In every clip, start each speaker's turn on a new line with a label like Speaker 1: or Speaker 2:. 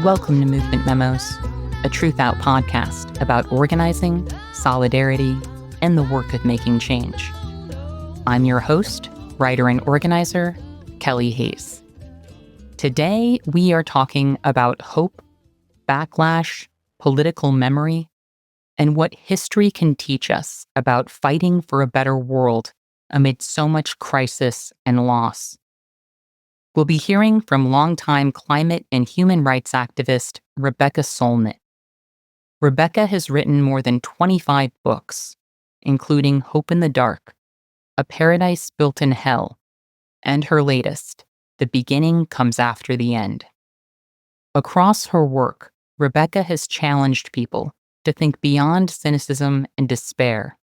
Speaker 1: Welcome to Movement Memos, a Truthout podcast about organizing, solidarity, and the work of making change. I'm your host, writer and organizer, Kelly Hayes. Today, we are talking about hope, backlash, political memory, and what history can teach us about fighting for a better world amid so much crisis and loss. We'll be hearing from longtime climate and human rights activist Rebecca Solnit. Rebecca has written more than 25 books, including Hope in the Dark, A Paradise Built in Hell, and her latest, The Beginning Comes After the End. Across her work, Rebecca has challenged people to think beyond cynicism and despair,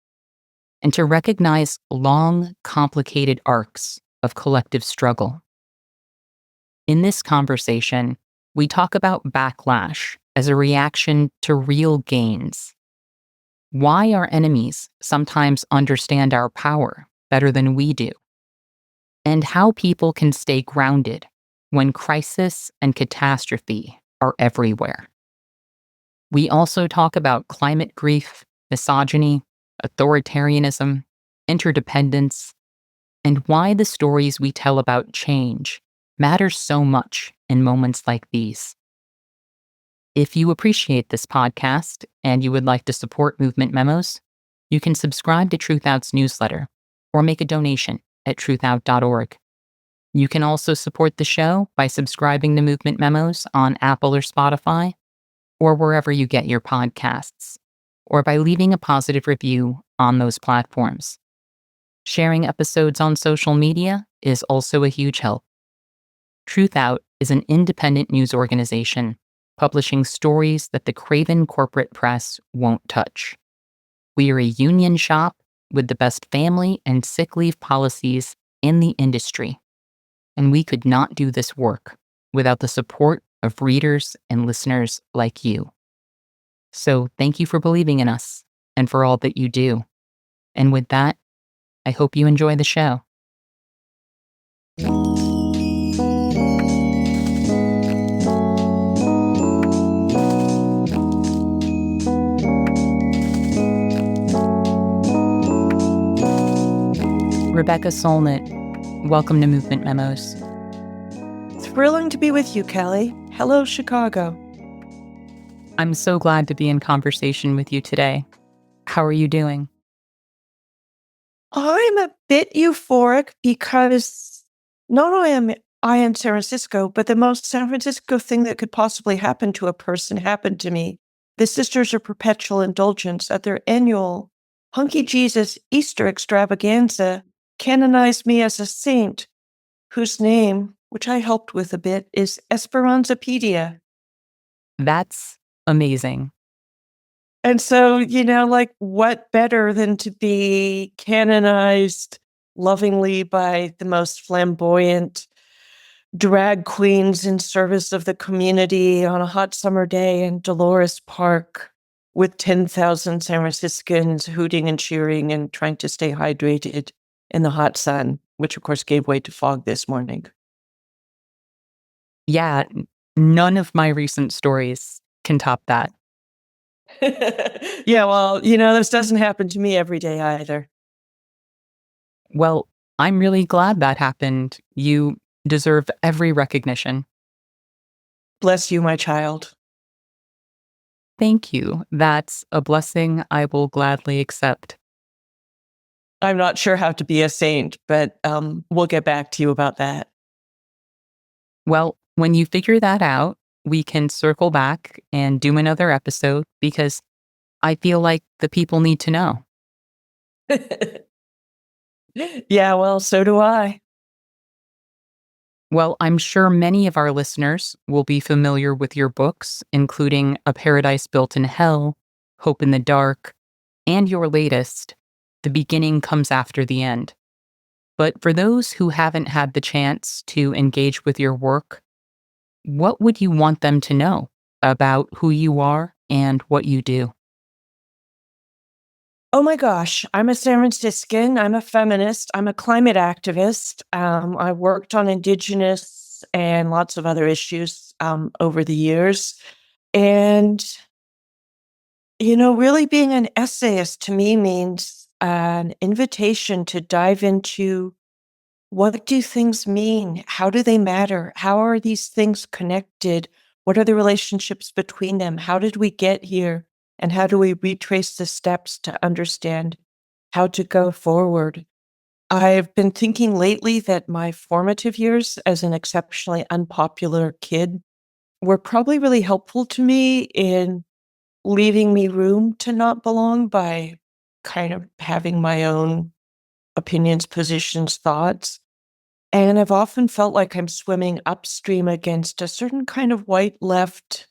Speaker 1: and to recognize long, complicated arcs of collective struggle. In this conversation, we talk about backlash as a reaction to real gains, why our enemies sometimes understand our power better than we do, and how people can stay grounded when crisis and catastrophe are everywhere. We also talk about climate grief, misogyny, authoritarianism, interdependence, and why the stories we tell about change matter so much in moments like these. If you appreciate this podcast and you would like to support Movement Memos, you can subscribe to Truthout's newsletter or make a donation at truthout.org. You can also support the show by subscribing to Movement Memos on Apple or Spotify, or wherever you get your podcasts, or by leaving a positive review on those platforms. Sharing episodes on social media is also a huge help. Truthout is an independent news organization publishing stories that the craven corporate press won't touch. We are a union shop with the best family and sick leave policies in the industry, and we could not do this work without the support of readers and listeners like you. So thank you for believing in us and for all that you do. And with that, I hope you enjoy the show. Rebecca Solnit, welcome to Movement Memos.
Speaker 2: Thrilling to be with you, Kelly. Hello, Chicago.
Speaker 1: I'm so glad to be in conversation with you today. How are you doing?
Speaker 2: I'm a bit euphoric because not only am I in San Francisco, but the most San Francisco thing that could possibly happen to a person happened to me. The Sisters of Perpetual Indulgence at their annual Hunky Jesus Easter extravaganza canonized me as a saint whose name, which I helped with a bit, is Esperanzapedia.
Speaker 1: That's amazing.
Speaker 2: And so, what better than to be canonized lovingly by the most flamboyant drag queens in service of the community on a hot summer day in Dolores Park with 10,000 San Franciscans hooting and cheering and trying to stay hydrated in the hot sun, which of course gave way to fog this morning.
Speaker 1: Yeah, none of my recent stories can top that.
Speaker 2: Yeah, well, this doesn't happen to me every day either.
Speaker 1: Well, I'm really glad that happened. You deserve every recognition.
Speaker 2: Bless you, my child.
Speaker 1: Thank you. That's a blessing I will gladly accept.
Speaker 2: I'm not sure how to be a saint, but we'll get back to you about that.
Speaker 1: Well, when you figure that out, we can circle back and do another episode because I feel like the people need to know.
Speaker 2: Yeah, well, so do I.
Speaker 1: Well, I'm sure many of our listeners will be familiar with your books, including A Paradise Built in Hell, Hope in the Dark, and your latest, The Beginning Comes After the End. But for those who haven't had the chance to engage with your work, what would you want them to know about who you are and what you do?
Speaker 2: Oh my gosh, I'm a San Franciscan. I'm a feminist. I'm a climate activist. I worked on Indigenous and lots of other issues over the years. And, really being an essayist to me means an invitation to dive into what do things mean? How do they matter? How are these things connected? What are the relationships between them? How did we get here? And how do we retrace the steps to understand how to go forward? I've been thinking lately that my formative years as an exceptionally unpopular kid were probably really helpful to me in leaving me room to not belong by kind of having my own opinions, positions, thoughts. And I've often felt like I'm swimming upstream against a certain kind of white left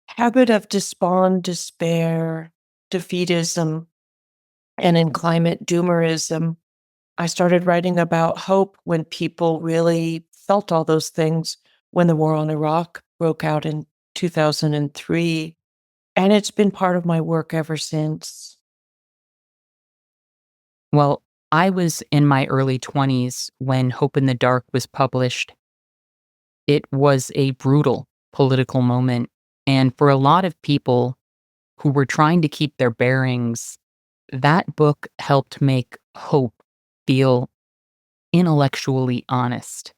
Speaker 2: habit of despond, despair, defeatism, and in climate doomerism. I started writing about hope when people really felt all those things when the war on Iraq broke out in 2003. And it's been part of my work ever since.
Speaker 1: Well, I was in my early 20s when Hope in the Dark was published. It was a brutal political moment. And for a lot of people who were trying to keep their bearings, that book helped make hope feel intellectually honest.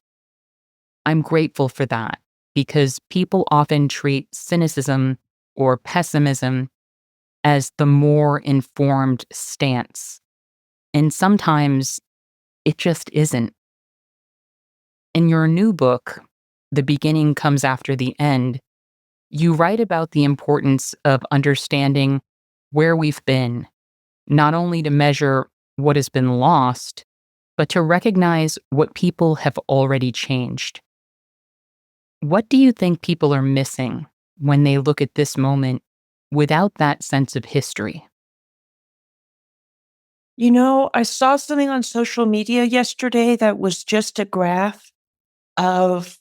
Speaker 1: I'm grateful for that because people often treat cynicism or pessimism as the more informed stance. And sometimes it just isn't. In your new book, The Beginning Comes After the End, you write about the importance of understanding where we've been, not only to measure what has been lost, but to recognize what people have already changed. What do you think people are missing when they look at this moment without that sense of history?
Speaker 2: I saw something on social media yesterday that was just a graph of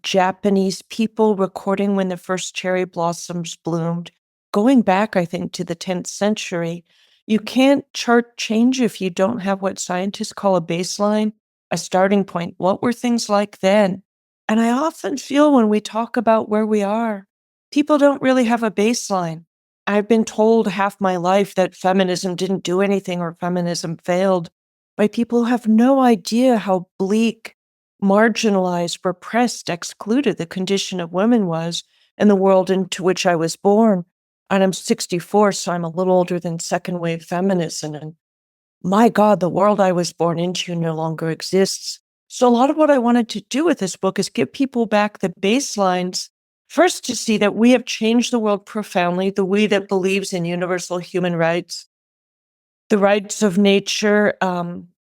Speaker 2: Japanese people recording when the first cherry blossoms bloomed, going back, I think, to the 10th century. You can't chart change if you don't have what scientists call a baseline, a starting point. What were things like then? And I often feel when we talk about where we are, people don't really have a baseline. I've been told half my life that feminism didn't do anything or feminism failed by people who have no idea how bleak, marginalized, repressed, excluded the condition of women was in the world into which I was born. And I'm 64, so I'm a little older than second wave feminism. And my God, the world I was born into no longer exists. So a lot of what I wanted to do with this book is give people back the baselines. First, to see that we have changed the world profoundly, the we that believes in universal human rights, the rights of nature,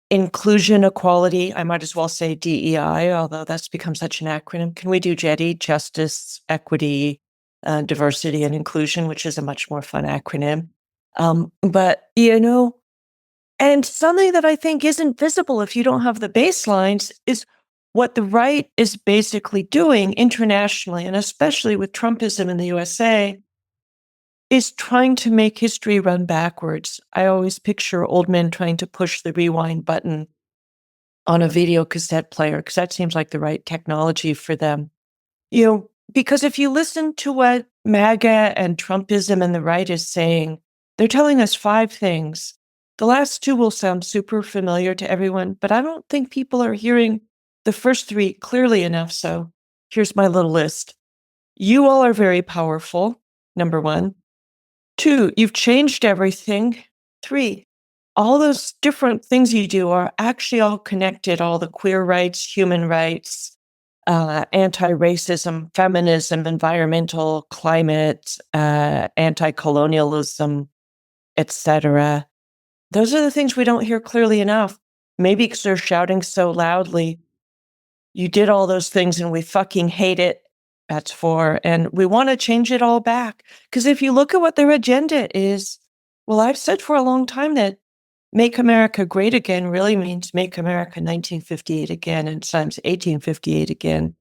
Speaker 2: inclusion, equality. I might as well say DEI, although that's become such an acronym. Can we do JEDI, justice, equity, diversity, and inclusion, which is a much more fun acronym. But, and something that I think isn't visible if you don't have the baselines is what the right is basically doing internationally, and especially with Trumpism in the USA, is trying to make history run backwards. I always picture old men trying to push the rewind button on a video cassette player because that seems like the right technology for them. Because if you listen to what MAGA and Trumpism and the right is saying, they're telling us 5 things. The last 2 will sound super familiar to everyone, but I don't think people are hearing the first 3 clearly enough. So here's my little list. You all are very powerful, number 1. 2, you've changed everything. 3, all those different things you do are actually all connected, all the queer rights, human rights, anti-racism, feminism, environmental, climate, anti-colonialism, etc. Those are the things we don't hear clearly enough. Maybe because they're shouting so loudly, you did all those things and we fucking hate it. That's 4. And we want to change it all back. Because if you look at what their agenda is, well, I've said for a long time that Make America Great Again really means Make America 1958 again and sometimes 1858 again.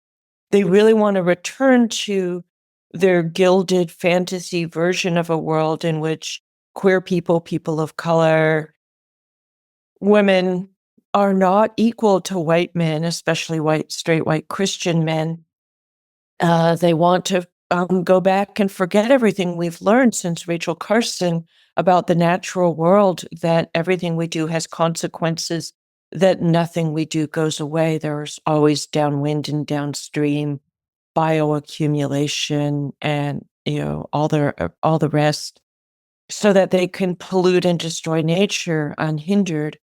Speaker 2: They really want to return to their gilded fantasy version of a world in which queer people, people of color, women, are not equal to white men, especially straight white Christian men. They want to go back and forget everything we've learned since Rachel Carson about the natural world, that everything we do has consequences, that nothing we do goes away. There's always downwind and downstream bioaccumulation and, all the rest, so that they can pollute and destroy nature unhindered.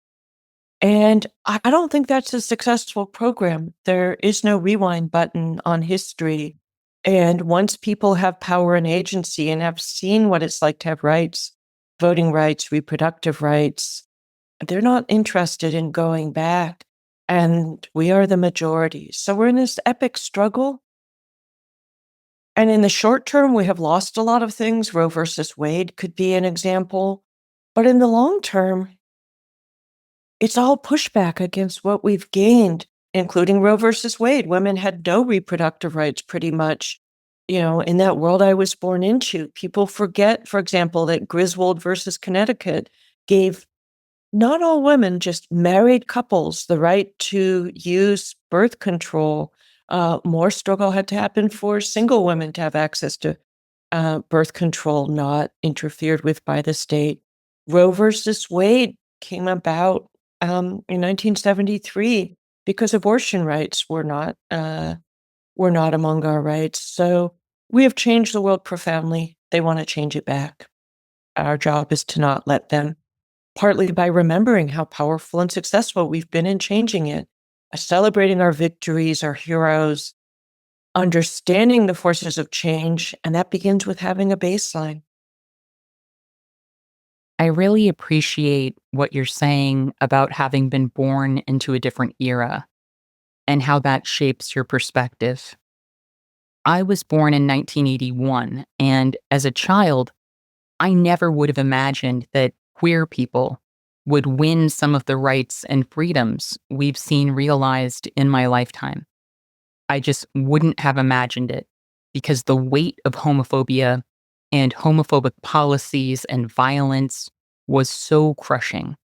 Speaker 2: And I don't think that's a successful program. There is no rewind button on history. And once people have power and agency and have seen what it's like to have rights, voting rights, reproductive rights, they're not interested in going back. And we are the majority. So we're in this epic struggle. And in the short term, we have lost a lot of things. Roe versus Wade could be an example. But in the long term, it's all pushback against what we've gained, including Roe versus Wade. Women had no reproductive rights pretty much, in that world I was born into. People forget, for example, that Griswold versus Connecticut gave not all women, just married couples, the right to use birth control. More struggle had to happen for single women to have access to birth control, not interfered with by the state. Roe versus Wade came about in 1973 because abortion rights were not among our rights. So we have changed the world profoundly. They want to change it back. Our job is to not let them, partly by remembering how powerful and successful we've been in changing it, celebrating our victories, our heroes, understanding the forces of change, and that begins with having a baseline.
Speaker 1: I really appreciate what you're saying about having been born into a different era and how that shapes your perspective. I was born in 1981, and as a child, I never would have imagined that queer people would win some of the rights and freedoms we've seen realized in my lifetime. I just wouldn't have imagined it because the weight of homophobia and homophobic policies and violence was so crushing.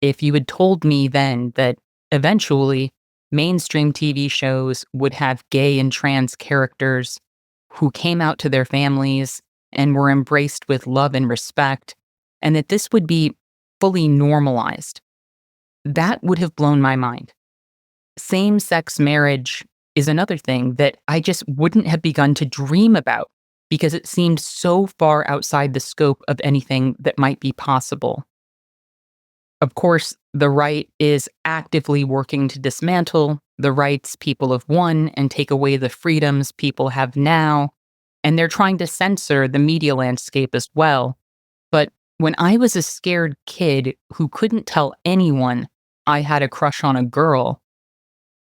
Speaker 1: If you had told me then that eventually mainstream TV shows would have gay and trans characters who came out to their families and were embraced with love and respect, and that this would be fully normalized, that would have blown my mind. Same sex marriage is another thing that I just wouldn't have begun to dream about because it seemed so far outside the scope of anything that might be possible. Of course, the right is actively working to dismantle the rights people have won and take away the freedoms people have now. And they're trying to censor the media landscape as well. But when I was a scared kid who couldn't tell anyone I had a crush on a girl,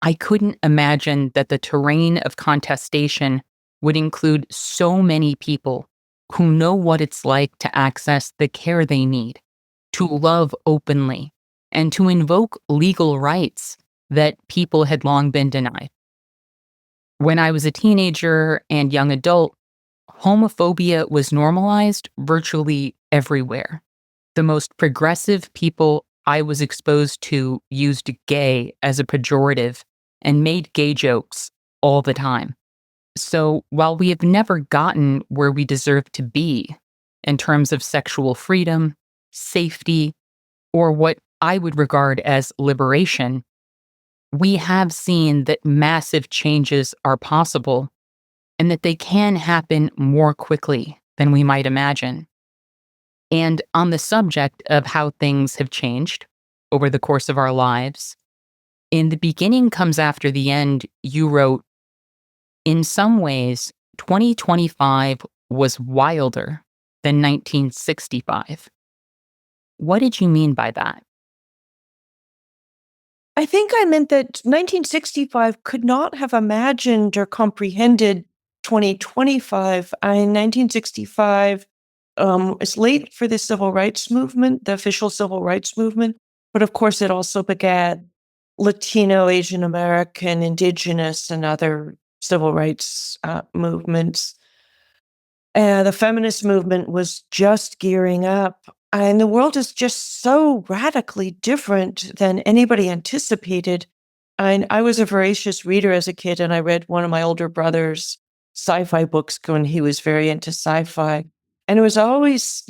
Speaker 1: I couldn't imagine that the terrain of contestation would include so many people who know what it's like to access the care they need, to love openly, and to invoke legal rights that people had long been denied. When I was a teenager and young adult, homophobia was normalized virtually everywhere. The most progressive people I was exposed to used gay as a pejorative and made gay jokes all the time. So while we have never gotten where we deserve to be in terms of sexual freedom, safety, or what I would regard as liberation, we have seen that massive changes are possible and that they can happen more quickly than we might imagine. And on the subject of how things have changed over the course of our lives, in The Beginning Comes After the End, you wrote, "In some ways, 2025 was wilder than 1965. What did you mean by that?
Speaker 2: I think I meant that 1965 could not have imagined or comprehended 2025. 1965 is late for the civil rights movement, the official civil rights movement, but of course it also began Latino, Asian American, Indigenous, and other civil rights movements. The feminist movement was just gearing up. And the world is just so radically different than anybody anticipated. And I was a voracious reader as a kid, and I read one of my older brother's sci-fi books when he was very into sci-fi. And it was always,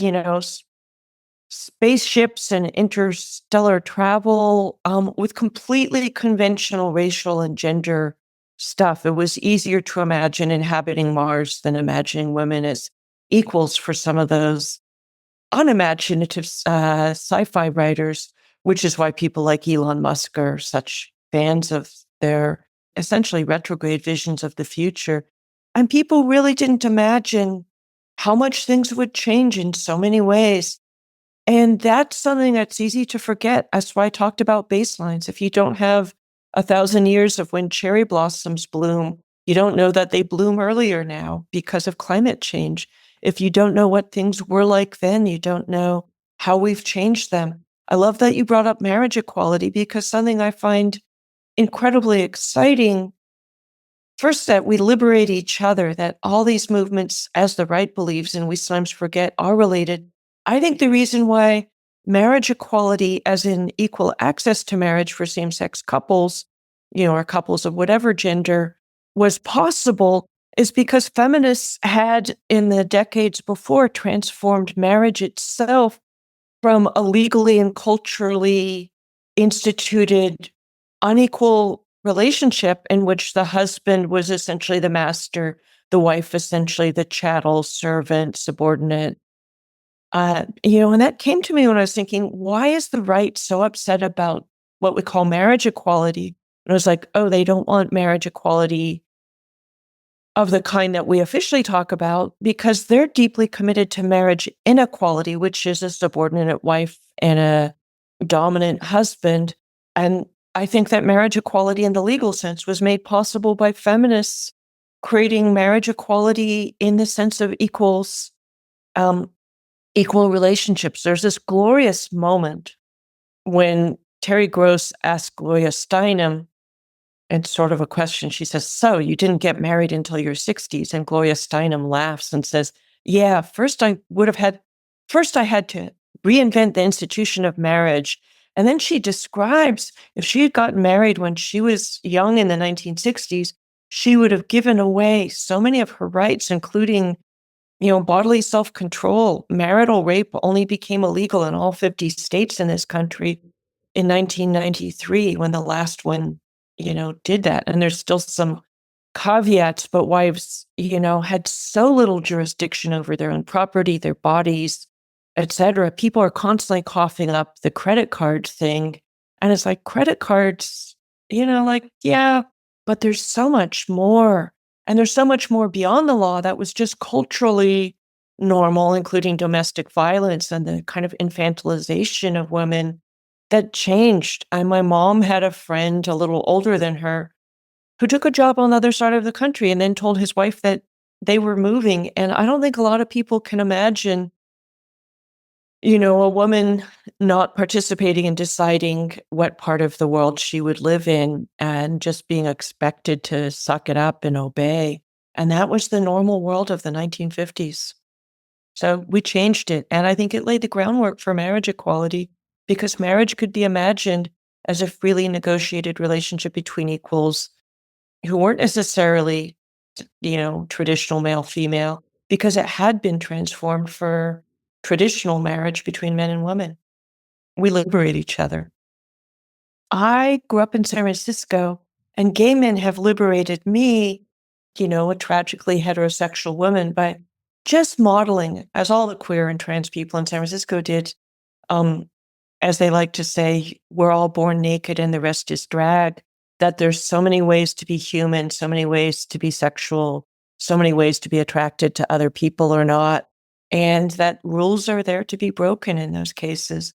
Speaker 2: spaceships and interstellar travel with completely conventional racial and gender stuff. It was easier to imagine inhabiting Mars than imagining women as equals for some of those unimaginative sci-fi writers, which is why people like Elon Musk are such fans of their essentially retrograde visions of the future. And people really didn't imagine how much things would change in so many ways. And that's something that's easy to forget. That's why I talked about baselines. If you don't have 1,000 years of when cherry blossoms bloom, you don't know that they bloom earlier now because of climate change. If you don't know what things were like then, you don't know how we've changed them. I love that you brought up marriage equality because something I find incredibly exciting. First, that we liberate each other, that all these movements, as the right believes, and we sometimes forget, are related. I think the reason why marriage equality, as in equal access to marriage for same sex couples, or couples of whatever gender, was possible is because feminists had, in the decades before, transformed marriage itself from a legally and culturally instituted unequal relationship in which the husband was essentially the master, the wife essentially the chattel, servant, subordinate. And that came to me when I was thinking, why is the right so upset about what we call marriage equality? And I was like, oh, they don't want marriage equality of the kind that we officially talk about because they're deeply committed to marriage inequality, which is a subordinate wife and a dominant husband. And I think that marriage equality in the legal sense was made possible by feminists creating marriage equality in the sense of um, equal relationships. There's this glorious moment when Terry Gross asked Gloria Steinem, and sort of a question, she says, so you didn't get married until your 60s? And Gloria Steinem laughs and says, yeah, first I had to reinvent the institution of marriage. And then she describes if she had gotten married when she was young in the 1960s, she would have given away so many of her rights, including, bodily self-control. Marital rape only became illegal in all 50 states in this country in 1993 when the last one did that. And there's still some caveats, but wives, had so little jurisdiction over their own property, their bodies, etc. People are constantly coughing up the credit card thing. And it's like credit cards, yeah, but there's so much more. And there's so much more beyond the law that was just culturally normal, including domestic violence and the kind of infantilization of women that changed. And my mom had a friend a little older than her who took a job on the other side of the country and then told his wife that they were moving. And I don't think a lot of people can imagine, a woman not participating in deciding what part of the world she would live in and just being expected to suck it up and obey. And that was the normal world of the 1950s. So we changed it. And I think it laid the groundwork for marriage equality because marriage could be imagined as a freely negotiated relationship between equals who weren't necessarily, traditional male-female, because it had been transformed for traditional marriage between men and women. We liberate each other. I grew up in San Francisco, and gay men have liberated me, a tragically heterosexual woman, by just modeling, as all the queer and trans people in San Francisco did, as they like to say, we're all born naked and the rest is drag, that there's so many ways to be human, so many ways to be sexual, so many ways to be attracted to other people or not, and that rules are there to be broken in those cases.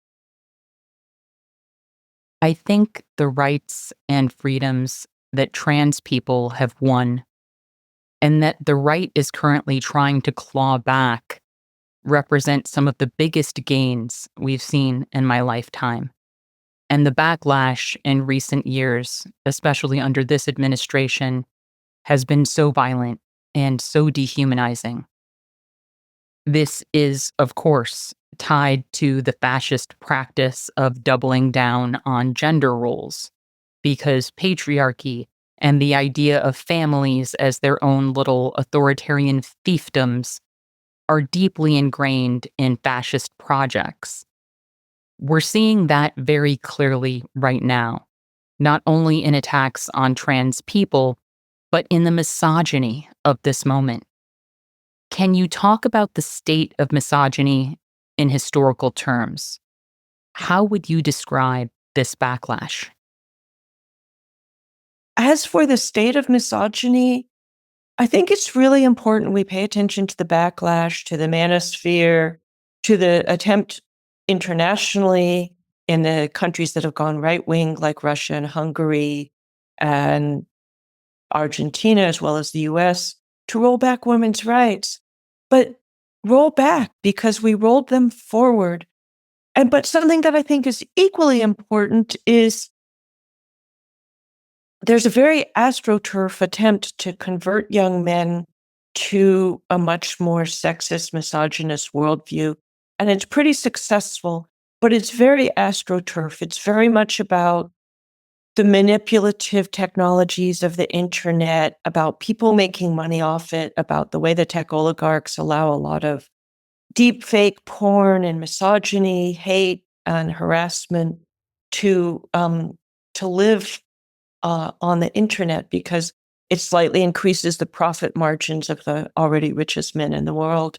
Speaker 1: I think the rights and freedoms that trans people have won and that the right is currently trying to claw back represent some of the biggest gains we've seen in my lifetime. And the backlash in recent years, especially under this administration, has been so violent and so dehumanizing. This is, of course, tied to the fascist practice of doubling down on gender roles, because patriarchy and the idea of families as their own little authoritarian fiefdoms are deeply ingrained in fascist projects. We're seeing that very clearly right now, not only in attacks on trans people, but in the misogyny of this moment. Can you talk about the state of misogyny in historical terms? How would you describe this backlash?
Speaker 2: As for the state of misogyny, I think it's really important we pay attention to the backlash, to the manosphere, to the attempt internationally in the countries that have gone right wing, like Russia and Hungary and Argentina, as well as the US, to roll back women's rights. But roll back because we rolled them forward. But something that I think is equally important is there's a very astroturf attempt to convert young men to a much more sexist, misogynist worldview. And it's pretty successful, but it's very astroturf. It's very much about the manipulative technologies of the internet, about people making money off it, about the way the tech oligarchs allow a lot of deep fake porn and misogyny, hate, and harassment to live on the internet because it slightly increases the profit margins of the already richest men in the world.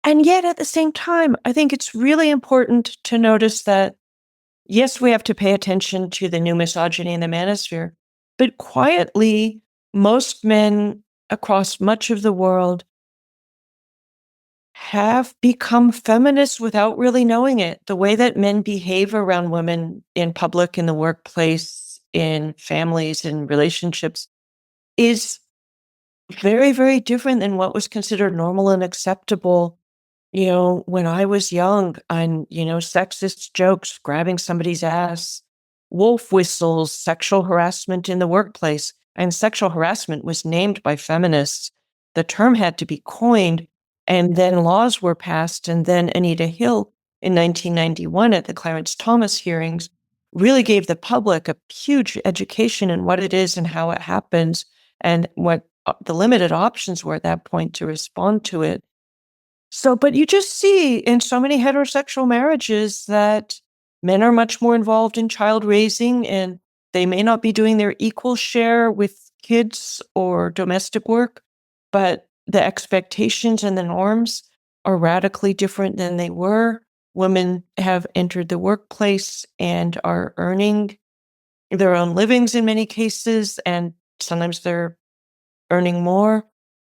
Speaker 2: And yet, at the same time, I think it's really important to notice that, yes, we have to pay attention to the new misogyny in the manosphere, but quietly, most men across much of the world have become feminists without really knowing it. The way that men behave around women in public, in the workplace, in families, in relationships is very, very different than what was considered normal and acceptable, when I was young. And, sexist jokes, grabbing somebody's ass, wolf whistles, sexual harassment in the workplace. And sexual harassment was named by feminists. The term had to be coined, and then laws were passed. And then Anita Hill in 1991 at the Clarence Thomas hearings really gave the public a huge education in what it is and how it happens and what the limited options were at that point to respond to it. So, but you just see in so many heterosexual marriages that men are much more involved in child raising and they may not be doing their equal share with kids or domestic work, but the expectations and the norms are radically different than they were. Women have entered the workplace and are earning their own livings in many cases, and sometimes they're earning more.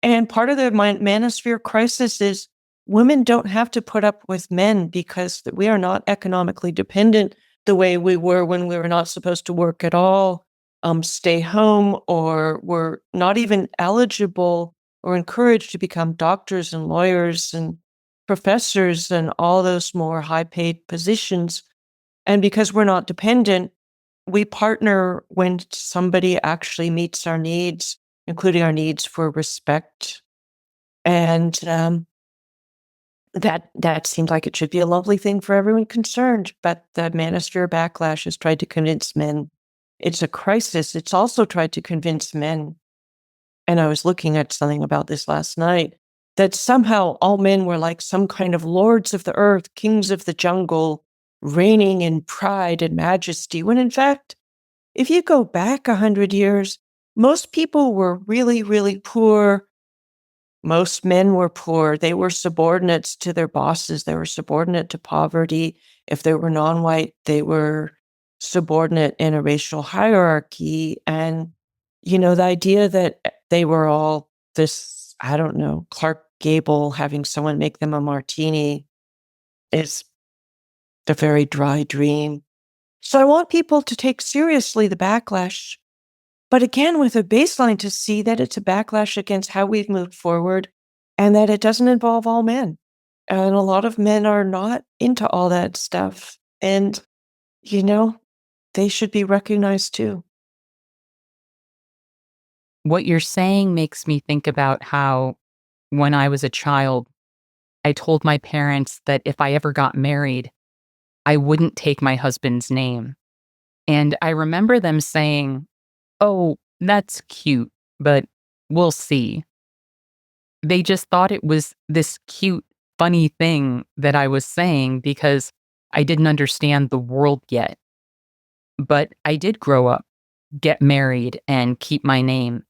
Speaker 2: And part of the manosphere crisis is women don't have to put up with men because we are not economically dependent the way we were when we were not supposed to work at all, stay home, or were not even eligible or encouraged to become doctors and lawyers and professors and all those more high paid positions. And because we're not dependent, we partner when somebody actually meets our needs, including our needs for respect. And that seems like it should be a lovely thing for everyone concerned. But the manosphere backlash has tried to convince men it's a crisis. It's also tried to convince men, and I was looking at something about this last night, that somehow all men were like some kind of lords of the earth, kings of the jungle, reigning in pride and majesty, when in fact, if you go back 100 years, most people were really, really poor. Most men were poor. They were subordinates to their bosses. They were subordinate to poverty. If they were non-white, they were subordinate in a racial hierarchy. And, the idea that they were all this, I don't know, Clark Gable having someone make them a martini is the very dry dream. So I want people to take seriously the backlash, but again, with a baseline to see that it's a backlash against how we've moved forward and that it doesn't involve all men. And a lot of men are not into all that stuff. And, they should be recognized too.
Speaker 1: What you're saying makes me think about how, when I was a child, I told my parents that if I ever got married, I wouldn't take my husband's name. And I remember them saying, "Oh, that's cute, but we'll see." They just thought it was this cute, funny thing that I was saying because I didn't understand the world yet. But I did grow up, get married, and keep my name.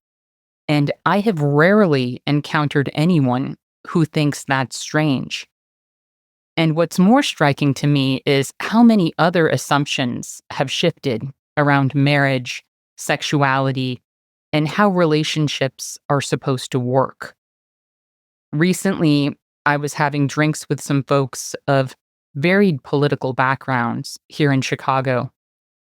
Speaker 1: And I have rarely encountered anyone who thinks that's strange. And what's more striking to me is how many other assumptions have shifted around marriage, sexuality, and how relationships are supposed to work. Recently, I was having drinks with some folks of varied political backgrounds here in Chicago,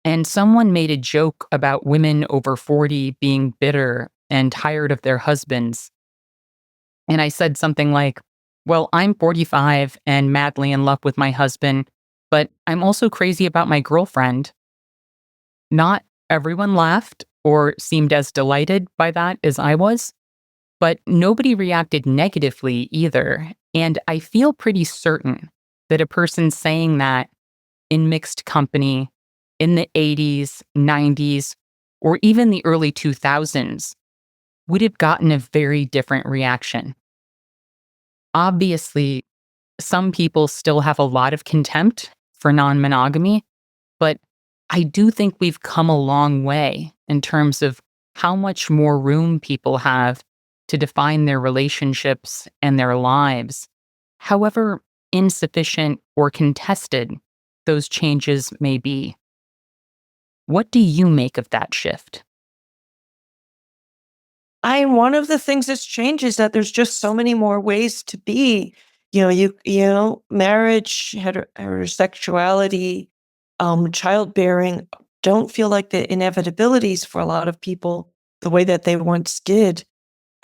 Speaker 1: and someone made a joke about women over 40 being bitter and tired of their husbands. And I said something like, "Well, I'm 45 and madly in love with my husband, but I'm also crazy about my girlfriend." Not everyone laughed or seemed as delighted by that as I was, but nobody reacted negatively either. And I feel pretty certain that a person saying that in mixed company in the 80s, 90s, or even the early 2000s would have gotten a very different reaction. Obviously, some people still have a lot of contempt for non monogamy, but I do think we've come a long way in terms of how much more room people have to define their relationships and their lives, however insufficient or contested those changes may be. What do you make of that shift?
Speaker 2: One of the things that's changed is that there's just so many more ways to be. Marriage, heterosexuality, childbearing don't feel like the inevitabilities for a lot of people the way that they once did.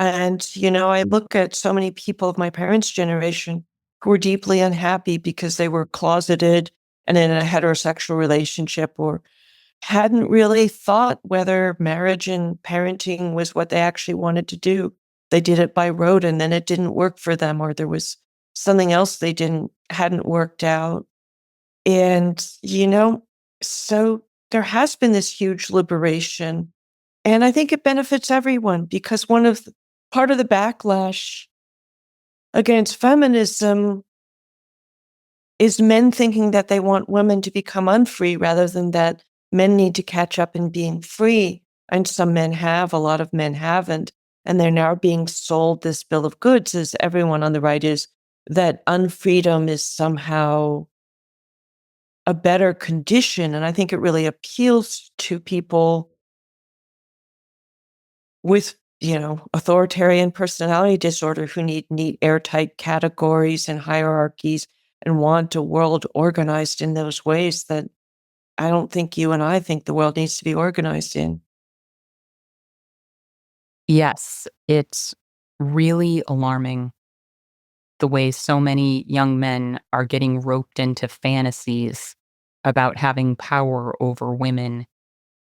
Speaker 2: And, I look at so many people of my parents' generation who were deeply unhappy because they were closeted and in a heterosexual relationship or hadn't really thought whether marriage and parenting was what they actually wanted to do. They did it by rote and then it didn't work for them, or there was something else they hadn't worked out. And, so there has been this huge liberation. And I think it benefits everyone because part of the backlash against feminism is men thinking that they want women to become unfree rather than that men need to catch up in being free. And some men have, a lot of men haven't. And they're now being sold this bill of goods, as everyone on the right is, that unfreedom is somehow a better condition. And I think it really appeals to people with, authoritarian personality disorder who need neat, airtight categories and hierarchies and want a world organized in those ways that I don't think you and I think the world needs to be organized in.
Speaker 1: Yes, it's really alarming the way so many young men are getting roped into fantasies about having power over women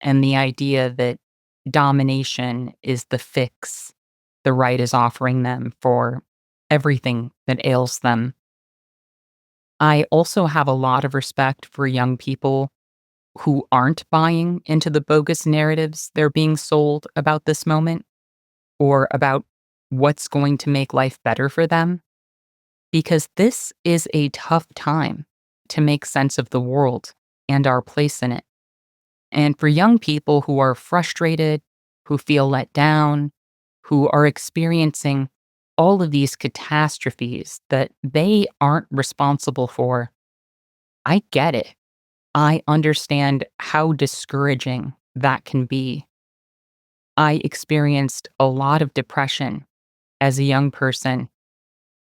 Speaker 1: and the idea that domination is the fix the right is offering them for everything that ails them. I also have a lot of respect for young people who aren't buying into the bogus narratives they're being sold about this moment or about what's going to make life better for them, because this is a tough time to make sense of the world and our place in it. And for young people who are frustrated, who feel let down, who are experiencing all of these catastrophes that they aren't responsible for, I get it. I understand how discouraging that can be. I experienced a lot of depression as a young person,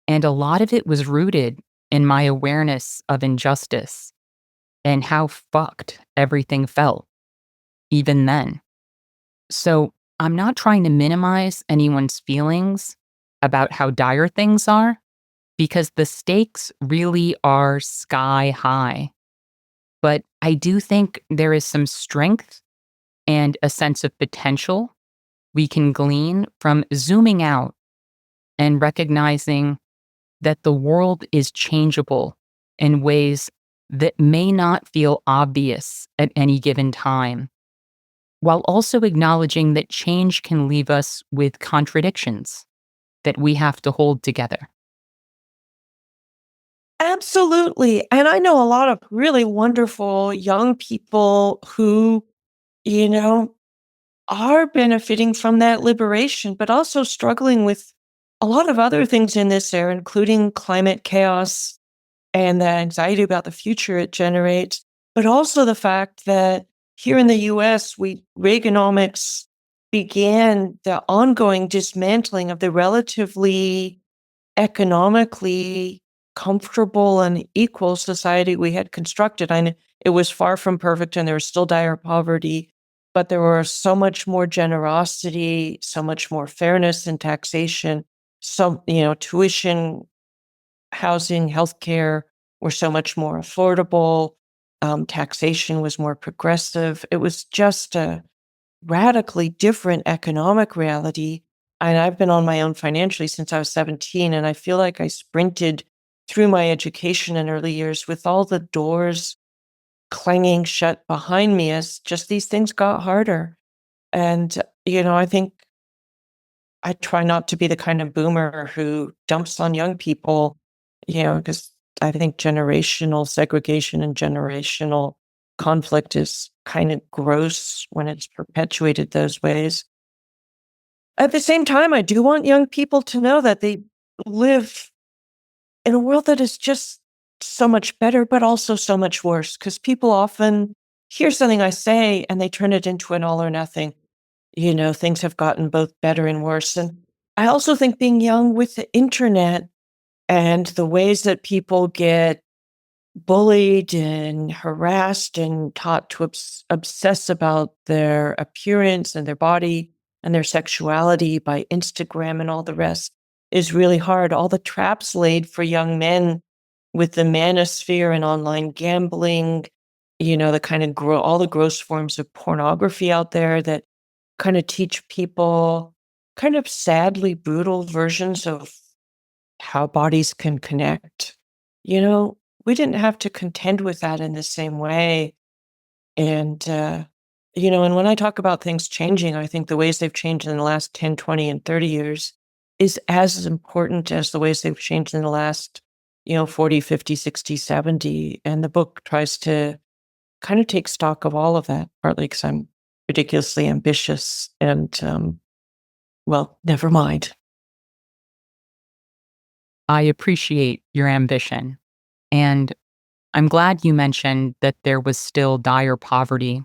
Speaker 1: and a lot of it was rooted in my awareness of injustice and how fucked everything felt, even then. So I'm not trying to minimize anyone's feelings about how dire things are, because the stakes really are sky high. But I do think there is some strength and a sense of potential we can glean from zooming out and recognizing that the world is changeable in ways that may not feel obvious at any given time, while also acknowledging that change can leave us with contradictions that we have to hold together.
Speaker 2: Absolutely. And I know a lot of really wonderful young people who, you know, are benefiting from that liberation, but also struggling with a lot of other things in this era, including climate chaos and the anxiety about the future it generates, but also the fact that here in the US, Reaganomics began the ongoing dismantling of the relatively economically comfortable and equal society we had constructed. I know it was far from perfect and there was still dire poverty, but there was so much more generosity, so much more fairness in taxation, tuition, housing, healthcare were so much more affordable. Taxation was more progressive. It was just a radically different economic reality. And I've been on my own financially since I was 17. And I feel like I sprinted through my education in early years with all the doors clanging shut behind me as just these things got harder. And, I think I try not to be the kind of boomer who dumps on young people, because I think generational segregation and generational conflict is kind of gross when it's perpetuated those ways. At the same time, I do want young people to know that they live in a world that is just so much better, but also so much worse. Because people often hear something I say and they turn it into an all or nothing. Things have gotten both better and worse. And I also think being young with the internet and the ways that people get bullied and harassed and taught to obsess about their appearance and their body and their sexuality by Instagram and all the rest is really hard. All the traps laid for young men with the manosphere and online gambling, the kind of all the gross forms of pornography out there that kind of teach people kind of sadly brutal versions of how bodies can connect. We didn't have to contend with that in the same way. And when I talk about things changing, I think the ways they've changed in the last 10, 20, and 30 years is as important as the ways they've changed in the last, 40, 50, 60, 70. And the book tries to kind of take stock of all of that, partly because I'm ridiculously ambitious and, well, never mind.
Speaker 1: I appreciate your ambition. And I'm glad you mentioned that there was still dire poverty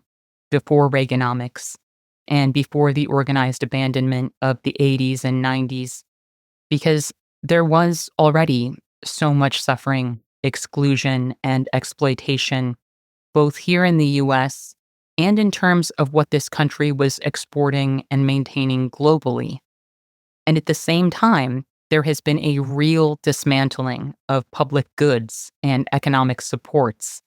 Speaker 1: before Reaganomics and before the organized abandonment of the 80s and 90s, because there was already so much suffering, exclusion, and exploitation, both here in the US and in terms of what this country was exporting and maintaining globally. And at the same time, there has been a real dismantling of public goods and economic supports.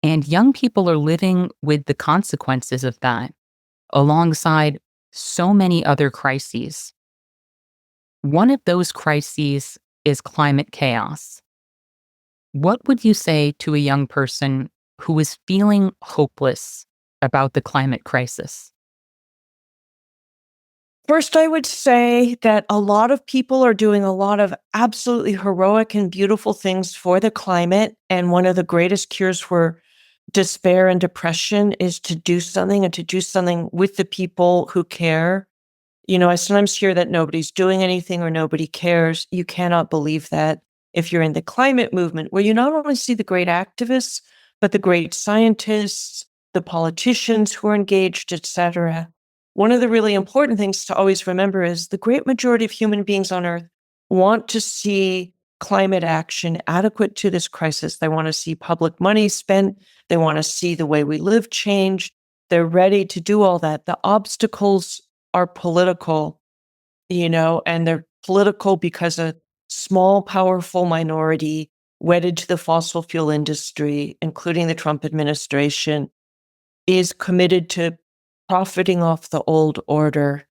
Speaker 1: And young people are living with the consequences of that alongside so many other crises. One of those crises is climate chaos. What would you say to a young person who is feeling hopeless about the climate crisis?
Speaker 2: First, I would say that a lot of people are doing a lot of absolutely heroic and beautiful things for the climate. And one of the greatest cures for despair and depression is to do something and to do something with the people who care. I sometimes hear that nobody's doing anything or nobody cares. You cannot believe that if you're in the climate movement, where you not only see the great activists, but the great scientists, the politicians who are engaged, etc. One of the really important things to always remember is the great majority of human beings on Earth want to see climate action adequate to this crisis. They want to see public money spent. They want to see the way we live change. They're ready to do all that. The obstacles are political, and they're political because a small, powerful minority wedded to the fossil fuel industry, including the Trump administration, is committed to profiting off the old order.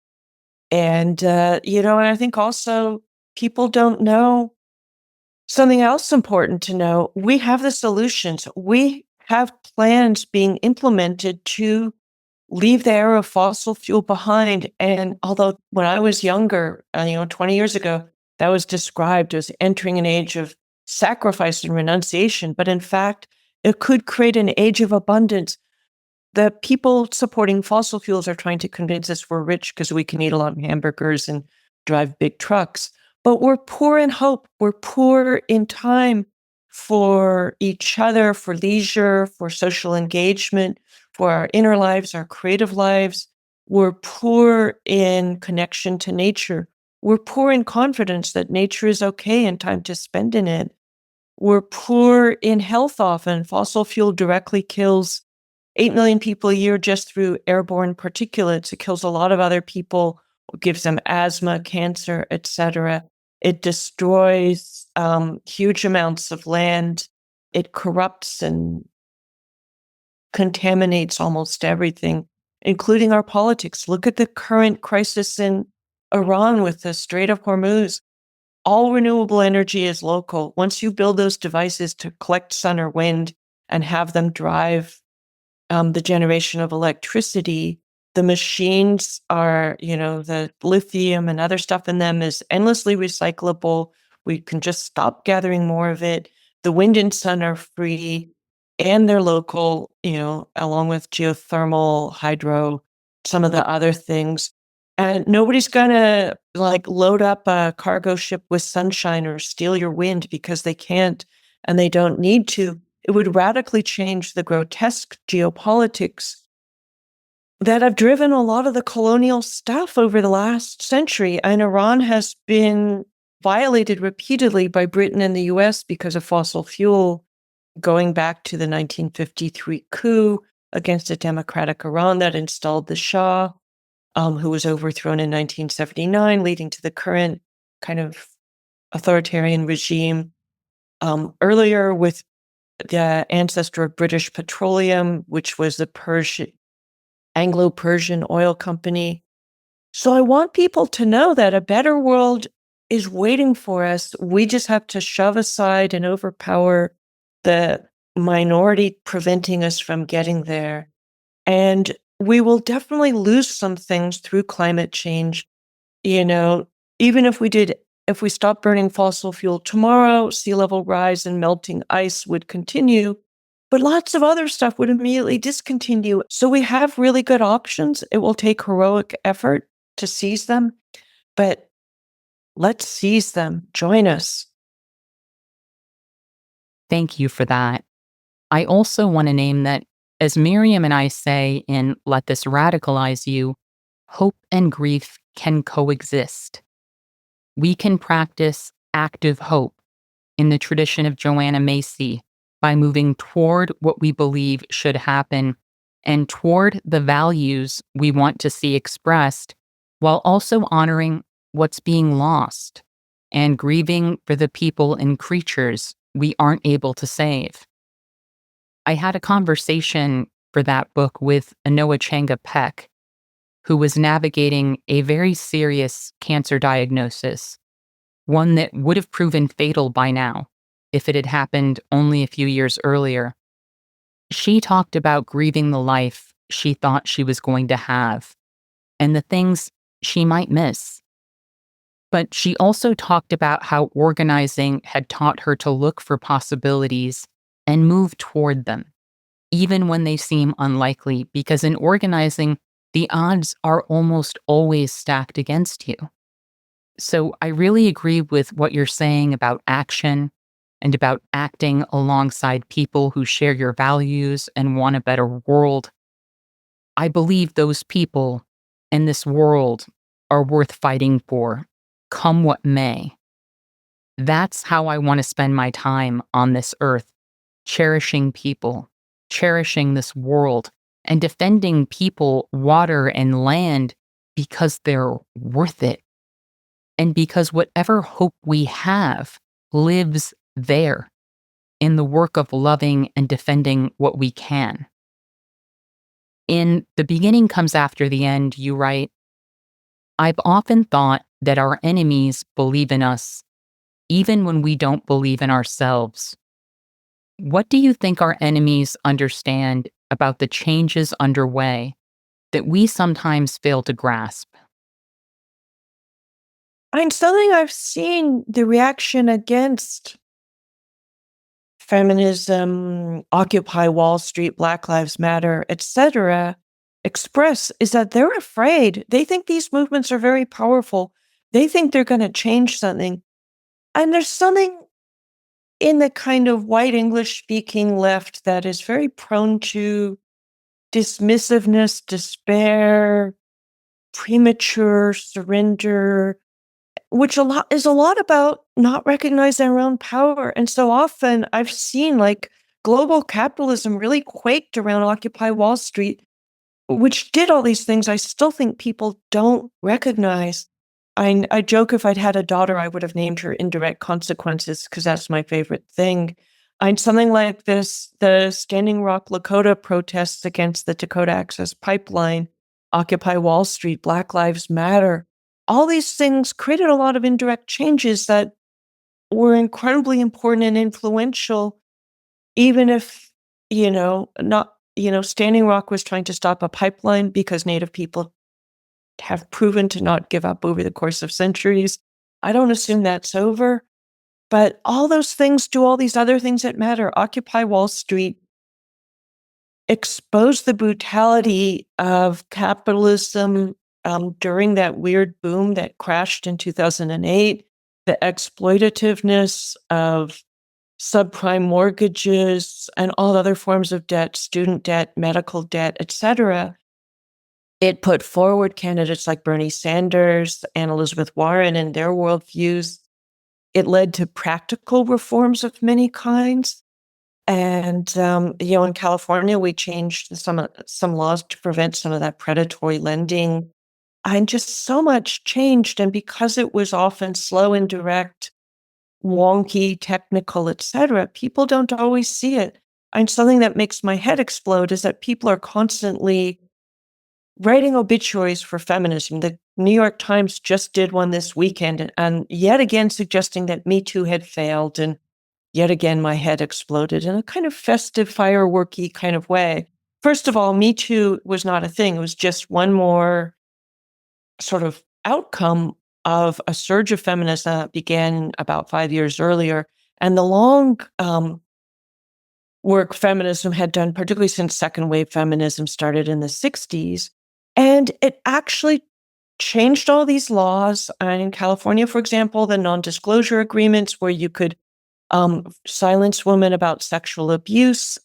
Speaker 2: And I think also people don't know Something else important to know, we have the solutions. We have plans being implemented to leave the era of fossil fuel behind. And although when I was younger, 20 years ago, that was described as entering an age of sacrifice and renunciation. But in fact, it could create an age of abundance. The people supporting fossil fuels are trying to convince us we're rich because we can eat a lot of hamburgers and drive big trucks. But we're poor in hope. We're poor in time for each other, for leisure, for social engagement, for our inner lives, our creative lives. We're poor in connection to nature. We're poor in confidence that nature is okay and time to spend in it. We're poor in health often. Fossil fuel directly kills 8 million people a year just through airborne particulates. It kills a lot of other people, gives them asthma, cancer, etc. It destroys huge amounts of land. It corrupts and contaminates almost everything, including our politics. Look at the current crisis in Iran with the Strait of Hormuz. All renewable energy is local. Once you build those devices to collect sun or wind and have them drive the generation of electricity, the machines are, the lithium and other stuff in them is endlessly recyclable. We can just stop gathering more of it. The wind and sun are free and they're local, along with geothermal, hydro, some of the other things. And nobody's gonna like load up a cargo ship with sunshine or steal your wind because they can't and they don't need to. It would radically change the grotesque geopolitics that have driven a lot of the colonial stuff over the last century. And Iran has been violated repeatedly by Britain and the US because of fossil fuel, going back to the 1953 coup against a democratic Iran that installed the Shah, who was overthrown in 1979, leading to the current kind of authoritarian regime. Earlier with the ancestor of British Petroleum, which was the Anglo-Persian oil company. So I want people to know that a better world is waiting for us. We just have to shove aside and overpower the minority preventing us from getting there. And we will definitely lose some things through climate change. Even if we stop burning fossil fuel tomorrow, sea level rise and melting ice would continue, but lots of other stuff would immediately discontinue. So we have really good options. It will take heroic effort to seize them, but let's seize them. Join us.
Speaker 1: Thank you for that. I also want to name that, as Miriam and I say in Let This Radicalize You, hope and grief can coexist. We can practice active hope in the tradition of Joanna Macy by moving toward what we believe should happen and toward the values we want to see expressed, while also honoring what's being lost and grieving for the people and creatures we aren't able to save. I had a conversation for that book with Anoa Changa Peck, who was navigating a very serious cancer diagnosis, one that would have proven fatal by now if it had happened only a few years earlier. She talked about grieving the life she thought she was going to have and the things she might miss. But she also talked about how organizing had taught her to look for possibilities and move toward them, even when they seem unlikely, because in organizing, the odds are almost always stacked against you. So I really agree with what you're saying about action and about acting alongside people who share your values and want a better world. I believe those people in this world are worth fighting for, come what may. That's how I want to spend my time on this earth, cherishing people, cherishing this world, and defending people, water, and land because they're worth it. And because whatever hope we have lives there in the work of loving and defending what we can. In The Beginning Comes After the End, you write, I've often thought that our enemies believe in us even when we don't believe in ourselves. What do you think our enemies understand about the changes underway that we sometimes fail to grasp?
Speaker 2: And something I've seen the reaction against feminism, Occupy Wall Street, Black Lives Matter, etc., express is that they're afraid. They think these movements are very powerful. They think they're going to change something. And there's something in the kind of white English speaking left that is very prone to dismissiveness, despair, premature surrender, which is a lot about not recognizing our own power. And so often I've seen like global capitalism really quaked around Occupy Wall Street, which did all these things I still think people don't recognize. I joke if I'd had a daughter, I would have named her Indirect Consequences because that's my favorite thing. And something like this, the Standing Rock Lakota protests against the Dakota Access Pipeline, Occupy Wall Street, Black Lives Matter, all these things created a lot of indirect changes that were incredibly important and influential, even if, not, Standing Rock was trying to stop a pipeline because Native people have proven to not give up over the course of centuries. I don't assume that's over, but all those things do all these other things that matter. Occupy Wall Street exposed the brutality of capitalism during that weird boom that crashed in 2008, the exploitativeness of subprime mortgages and all other forms of debt, student debt, medical debt, etc. It put forward candidates like Bernie Sanders and Elizabeth Warren and their worldviews. It led to practical reforms of many kinds. And, in California, we changed some laws to prevent some of that predatory lending. And just so much changed. And because it was often slow and direct, wonky, technical, etc., people don't always see it. And something that makes my head explode is that people are constantly writing obituaries for feminism. The New York Times just did one this weekend, and yet again suggesting that Me Too had failed. And yet again, my head exploded in a kind of festive, fireworky kind of way. First of all, Me Too was not a thing. It was just one more sort of outcome of a surge of feminism that began about 5 years earlier. And the long work feminism had done, particularly since second wave feminism started in the 60s. And it actually changed all these laws. And in California, for example, the non-disclosure agreements where you could silence women about sexual abuse,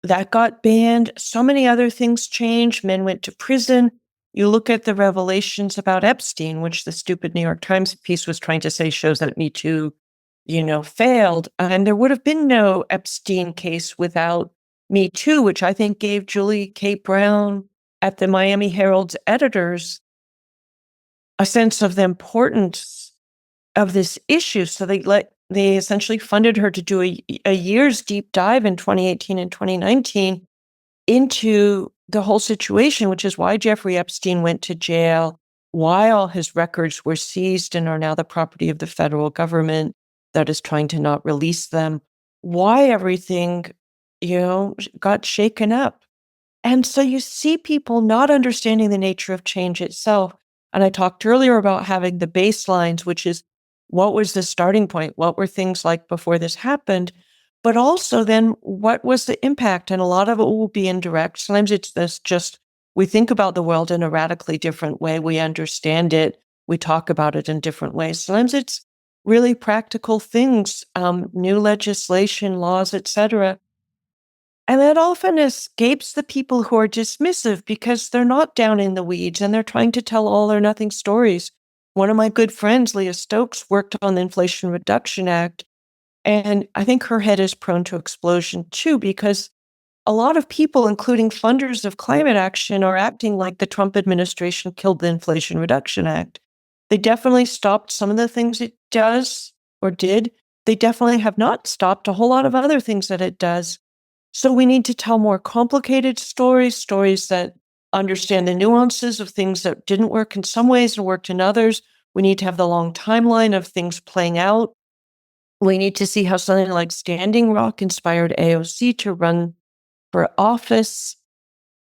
Speaker 2: that got banned. So many other things changed. Men went to prison. You look at the revelations about Epstein, which the stupid New York Times piece was trying to say shows that Me Too, failed. And there would have been no Epstein case without Me Too, which I think gave Julie K. Brown at the Miami Herald's editors a sense of the importance of this issue. So they essentially funded her to do a year's deep dive in 2018 and 2019 into the whole situation, which is why Jeffrey Epstein went to jail, why all his records were seized and are now the property of the federal government that is trying to not release them, why everything, got shaken up. And so you see people not understanding the nature of change itself. And I talked earlier about having the baselines, which is what was the starting point? What were things like before this happened? But also then what was the impact? And a lot of it will be indirect. Sometimes it's this just, we think about the world in a radically different way. We understand it. We talk about it in different ways. Sometimes it's really practical things, new legislation, laws, etc. And that often escapes the people who are dismissive because they're not down in the weeds and they're trying to tell all or nothing stories. One of my good friends, Leah Stokes, worked on the Inflation Reduction Act. And I think her head is prone to explosion too, because a lot of people, including funders of climate action, are acting like the Trump administration killed the Inflation Reduction Act. They definitely stopped some of the things it does or did. They definitely have not stopped a whole lot of other things that it does. So we need to tell more complicated stories that understand the nuances of things that didn't work in some ways and worked in others, We need to have the long timeline of things playing out. We need to see how something like Standing Rock inspired AOC to run for office,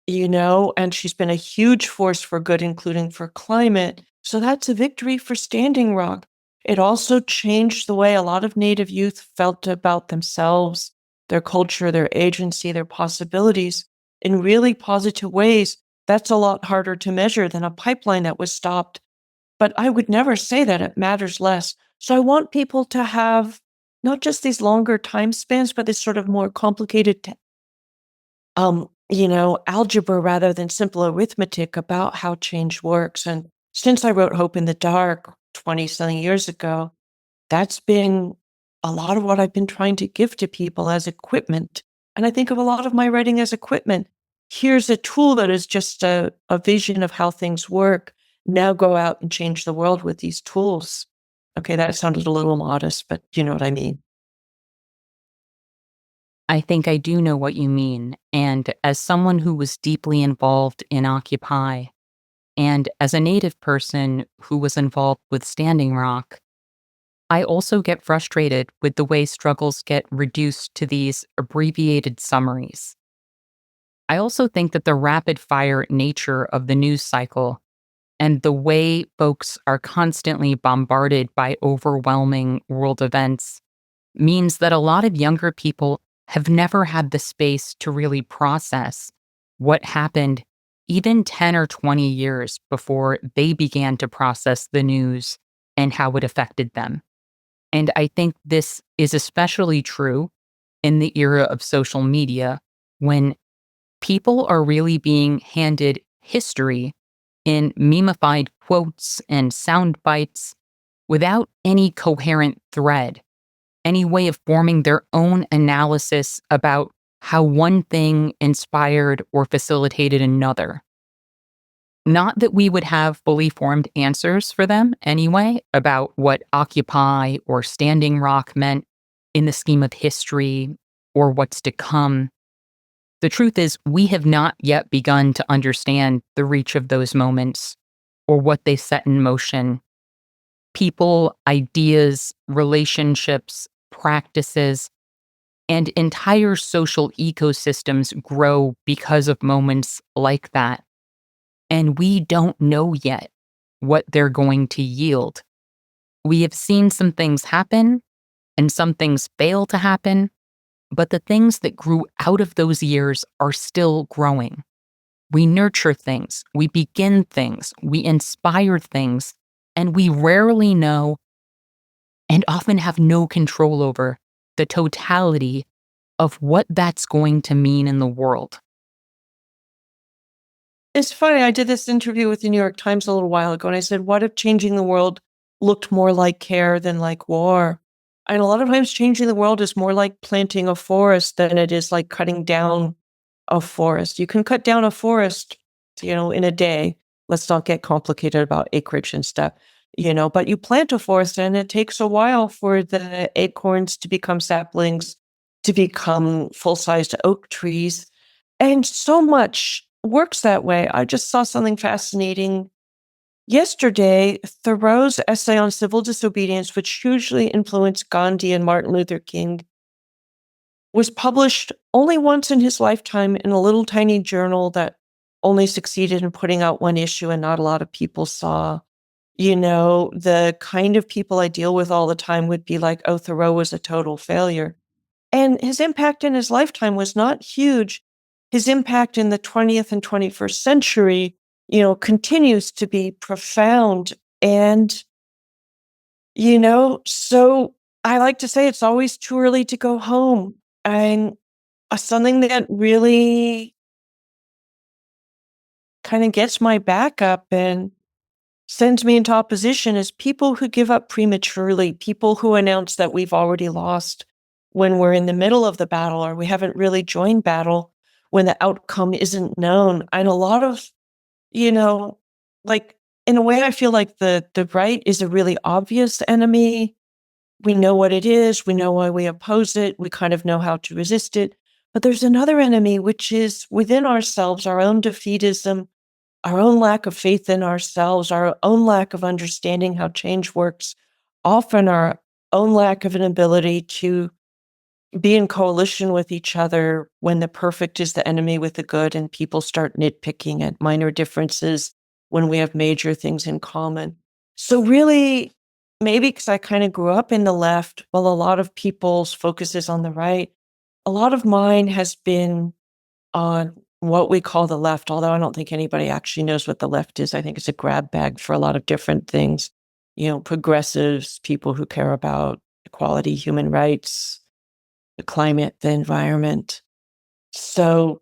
Speaker 2: and she's been a huge force for good, including for climate. So that's a victory for Standing Rock. It also changed the way a lot of Native youth felt about themselves, their culture, their agency, their possibilities in really positive ways. That's a lot harder to measure than a pipeline that was stopped. But I would never say that it matters less. So I want people to have not just these longer time spans, but this sort of more complicated algebra rather than simple arithmetic about how change works. And since I wrote Hope in the Dark 20 something years ago, that's been a lot of what I've been trying to give to people as equipment. And I think of a lot of my writing as equipment. Here's a tool that is just a vision of how things work. Now go out and change the world with these tools. Okay, that sounded a little modest, but you know what I mean.
Speaker 1: I think I do know what you mean. And as someone who was deeply involved in Occupy, and as a Native person who was involved with Standing Rock, I also get frustrated with the way struggles get reduced to these abbreviated summaries. I also think that the rapid fire nature of the news cycle and the way folks are constantly bombarded by overwhelming world events means that a lot of younger people have never had the space to really process what happened even 10 or 20 years before they began to process the news and how it affected them. And I think this is especially true in the era of social media when people are really being handed history in memeified quotes and sound bites without any coherent thread, any way of forming their own analysis about how one thing inspired or facilitated another. Not that we would have fully formed answers for them anyway about what Occupy or Standing Rock meant in the scheme of history or what's to come. The truth is, we have not yet begun to understand the reach of those moments or what they set in motion. People, ideas, relationships, practices, and entire social ecosystems grow because of moments like that. And we don't know yet what they're going to yield. We have seen some things happen and some things fail to happen, but the things that grew out of those years are still growing. We nurture things, we begin things, we inspire things, and we rarely know and often have no control over the totality of what that's going to mean in the world.
Speaker 2: It's funny, I did this interview with the New York Times a little while ago, and I said, what if changing the world looked more like care than like war? And a lot of times changing the world is more like planting a forest than it is like cutting down a forest. You can cut down a forest, in a day. Let's not get complicated about acreage and stuff, but you plant a forest and it takes a while for the acorns to become saplings, to become full-sized oak trees. And so much works that way. I just saw something fascinating yesterday. Thoreau's essay on civil disobedience, which hugely influenced Gandhi and Martin Luther King, was published only once in his lifetime in a little tiny journal that only succeeded in putting out one issue and not a lot of people saw. The kind of people I deal with all the time would be like, oh, Thoreau was a total failure. And his impact in his lifetime was not huge. His impact in the 20th and 21st century, continues to be profound. And, so I like to say it's always too early to go home. And something that really kind of gets my back up and sends me into opposition is people who give up prematurely, people who announce that we've already lost when we're in the middle of the battle or we haven't really joined battle when the outcome isn't known. And a lot of, like in a way, I feel like the right is a really obvious enemy. We know what it is. We know why we oppose it. We kind of know how to resist it. But there's another enemy, which is within ourselves, our own defeatism, our own lack of faith in ourselves, our own lack of understanding how change works, often our own lack of an ability to be in coalition with each other when the perfect is the enemy with the good and people start nitpicking at minor differences when we have major things in common. So really, maybe because I kind of grew up in the left, while a lot of people's focus is on the right, a lot of mine has been on what we call the left, although I don't think anybody actually knows what the left is. I think it's a grab bag for a lot of different things. Progressives, people who care about equality, human rights, the climate, the environment. So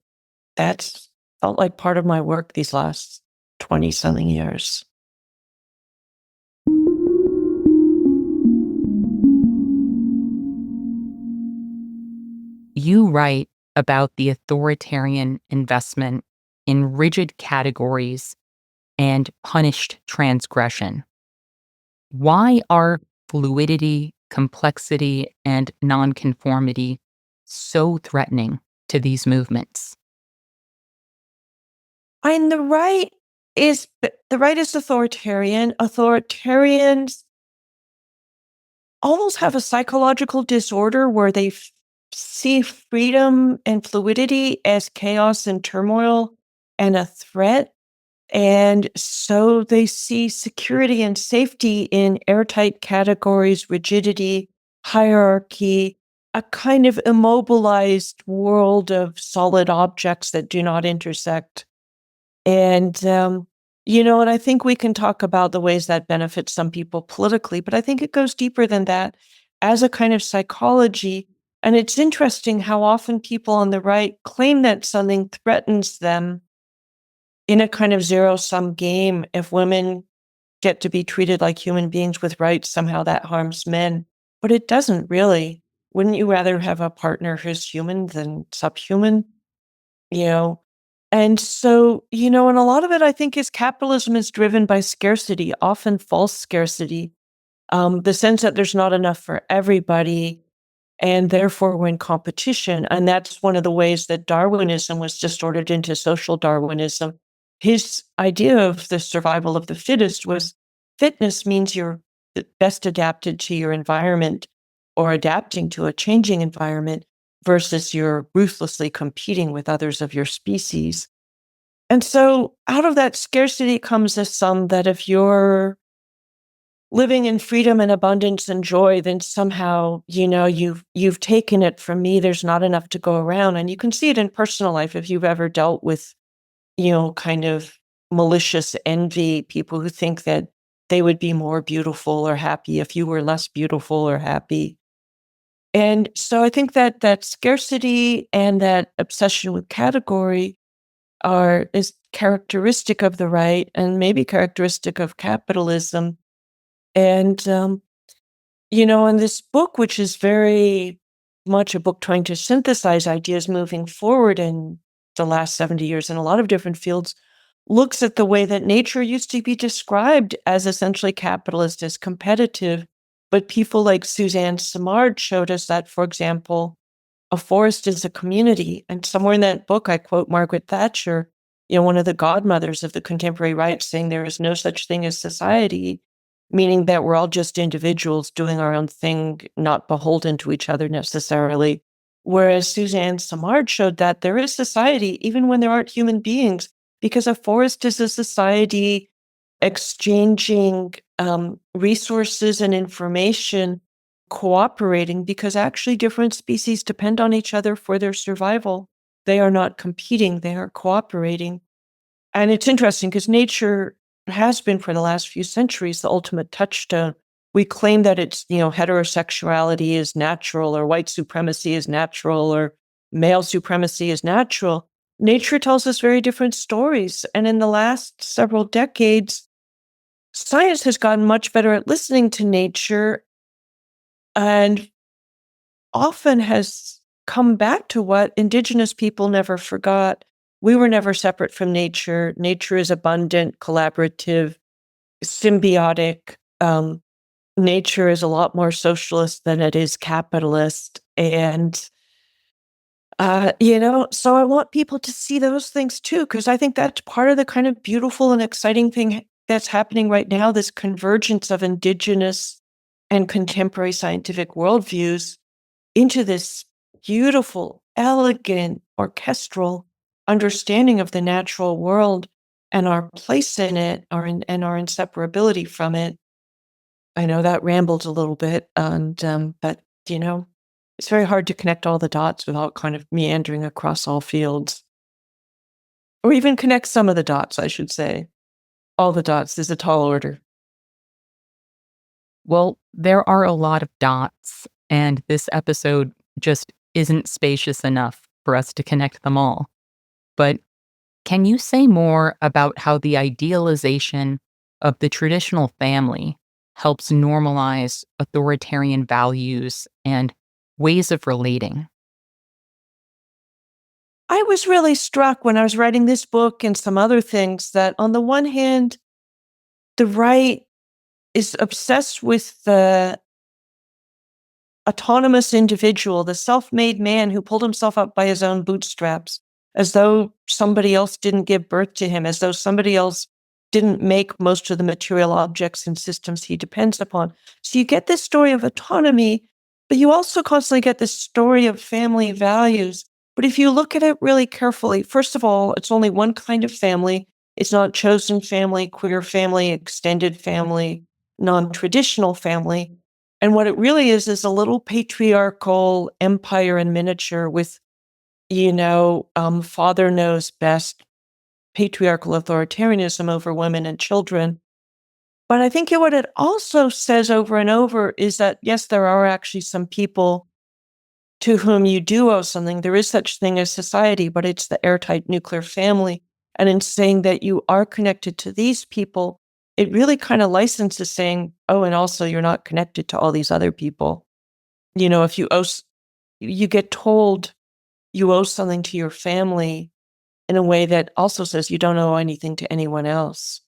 Speaker 2: that's felt like part of my work these last 20 something years.
Speaker 1: You write about the authoritarian investment in rigid categories and punished transgression. Why are fluidity, complexity, and nonconformity so threatening to these movements?
Speaker 2: And the right is authoritarian. Authoritarians almost have a psychological disorder where they see freedom and fluidity as chaos and turmoil and a threat. And so they see security and safety in airtight categories, rigidity, hierarchy, a kind of immobilized world of solid objects that do not intersect. And I think we can talk about the ways that benefit some people politically, but I think it goes deeper than that as a kind of psychology. And it's interesting how often people on the right claim that something threatens them in a kind of zero-sum game. If women get to be treated like human beings with rights, somehow that harms men. But it doesn't really. Wouldn't you rather have a partner who's human than subhuman? You know? And so, and a lot of it, I think, is capitalism is driven by scarcity, often false scarcity. The sense that there's not enough for everybody, and therefore we're in competition. And that's one of the ways that Darwinism was distorted into social Darwinism. His idea of the survival of the fittest was fitness means you're best adapted to your environment or adapting to a changing environment versus you're ruthlessly competing with others of your species. And so out of that scarcity comes a sum that if you're living in freedom and abundance and joy, then somehow, you've taken it from me. There's not enough to go around. And you can see it in personal life if you've ever dealt with, kind of malicious envy, people who think that they would be more beautiful or happy if you were less beautiful or happy. And so I think that that scarcity and that obsession with category is characteristic of the right and maybe characteristic of capitalism. And in this book, which is very much a book trying to synthesize ideas moving forward in the last 70 years in a lot of different fields, looks at the way that nature used to be described as essentially capitalist, as competitive. But people like Suzanne Simard showed us that, for example, a forest is a community. And somewhere in that book, I quote Margaret Thatcher, one of the godmothers of the contemporary right, saying there is no such thing as society, meaning that we're all just individuals doing our own thing, not beholden to each other necessarily. Whereas Suzanne Simard showed that there is society even when there aren't human beings, because a forest is a society exchanging resources and information, cooperating, because actually different species depend on each other for their survival. They are not competing, they are cooperating. And it's interesting because nature has been for the last few centuries the ultimate touchstone. We claim that it's, heterosexuality is natural or white supremacy is natural or male supremacy is natural. Nature tells us very different stories. And in the last several decades, science has gotten much better at listening to nature and often has come back to what indigenous people never forgot. We were never separate from nature. Nature is abundant, collaborative, symbiotic. Nature is a lot more socialist than it is capitalist. And So I want people to see those things too, because I think that's part of the kind of beautiful and exciting thing that's happening right now, this convergence of indigenous and contemporary scientific worldviews into this beautiful, elegant, orchestral understanding of the natural world and our place in it, and our inseparability from it. I know that rambled a little bit, but it's very hard to connect all the dots without kind of meandering across all fields, or even connect some of the dots, I should say. All the dots is a tall order.
Speaker 1: Well, there are a lot of dots, and this episode just isn't spacious enough for us to connect them all. But can you say more about how the idealization of the traditional family helps normalize authoritarian values and ways of relating?
Speaker 2: I was really struck when I was writing this book and some other things that, on the one hand, the right is obsessed with the autonomous individual, the self-made man who pulled himself up by his own bootstraps, as though somebody else didn't give birth to him, as though somebody else didn't make most of the material objects and systems he depends upon. So you get this story of autonomy, but you also constantly get this story of family values. But if you look at it really carefully, first of all, it's only one kind of family. It's not chosen family, queer family, extended family, non-traditional family. And what it really is a little patriarchal empire in miniature with, father knows best, patriarchal authoritarianism over women and children. But I think what it also says over and over is that, yes, there are actually some people to whom you do owe something. There is such thing as society, but it's the airtight nuclear family. And in saying that you are connected to these people, it really kind of licenses saying, oh, and also you're not connected to all these other people. If you get told you owe something to your family in a way that also says you don't owe anything to anyone else.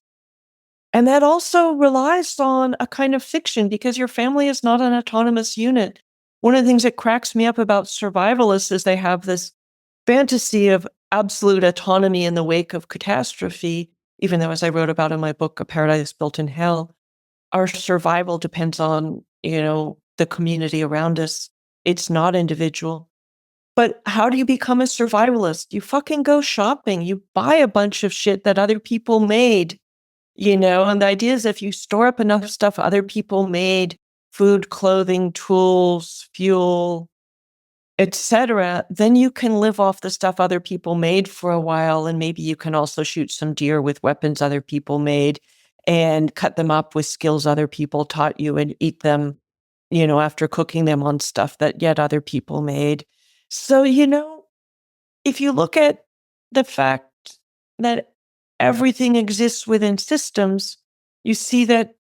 Speaker 2: And that also relies on a kind of fiction because your family is not an autonomous unit. One of the things that cracks me up about survivalists is they have this fantasy of absolute autonomy in the wake of catastrophe, even though, as I wrote about in my book, A Paradise Built in Hell, our survival depends on, the community around us. It's not individual. But how do you become a survivalist? You fucking go shopping. You buy a bunch of shit that other people made, and the idea is if you store up enough stuff other people made, food, clothing, tools, fuel, etc., then you can live off the stuff other people made for a while. And maybe you can also shoot some deer with weapons other people made and cut them up with skills other people taught you and eat them, after cooking them on stuff that yet other people made. So, if you look at the fact that everything exists within systems, you see that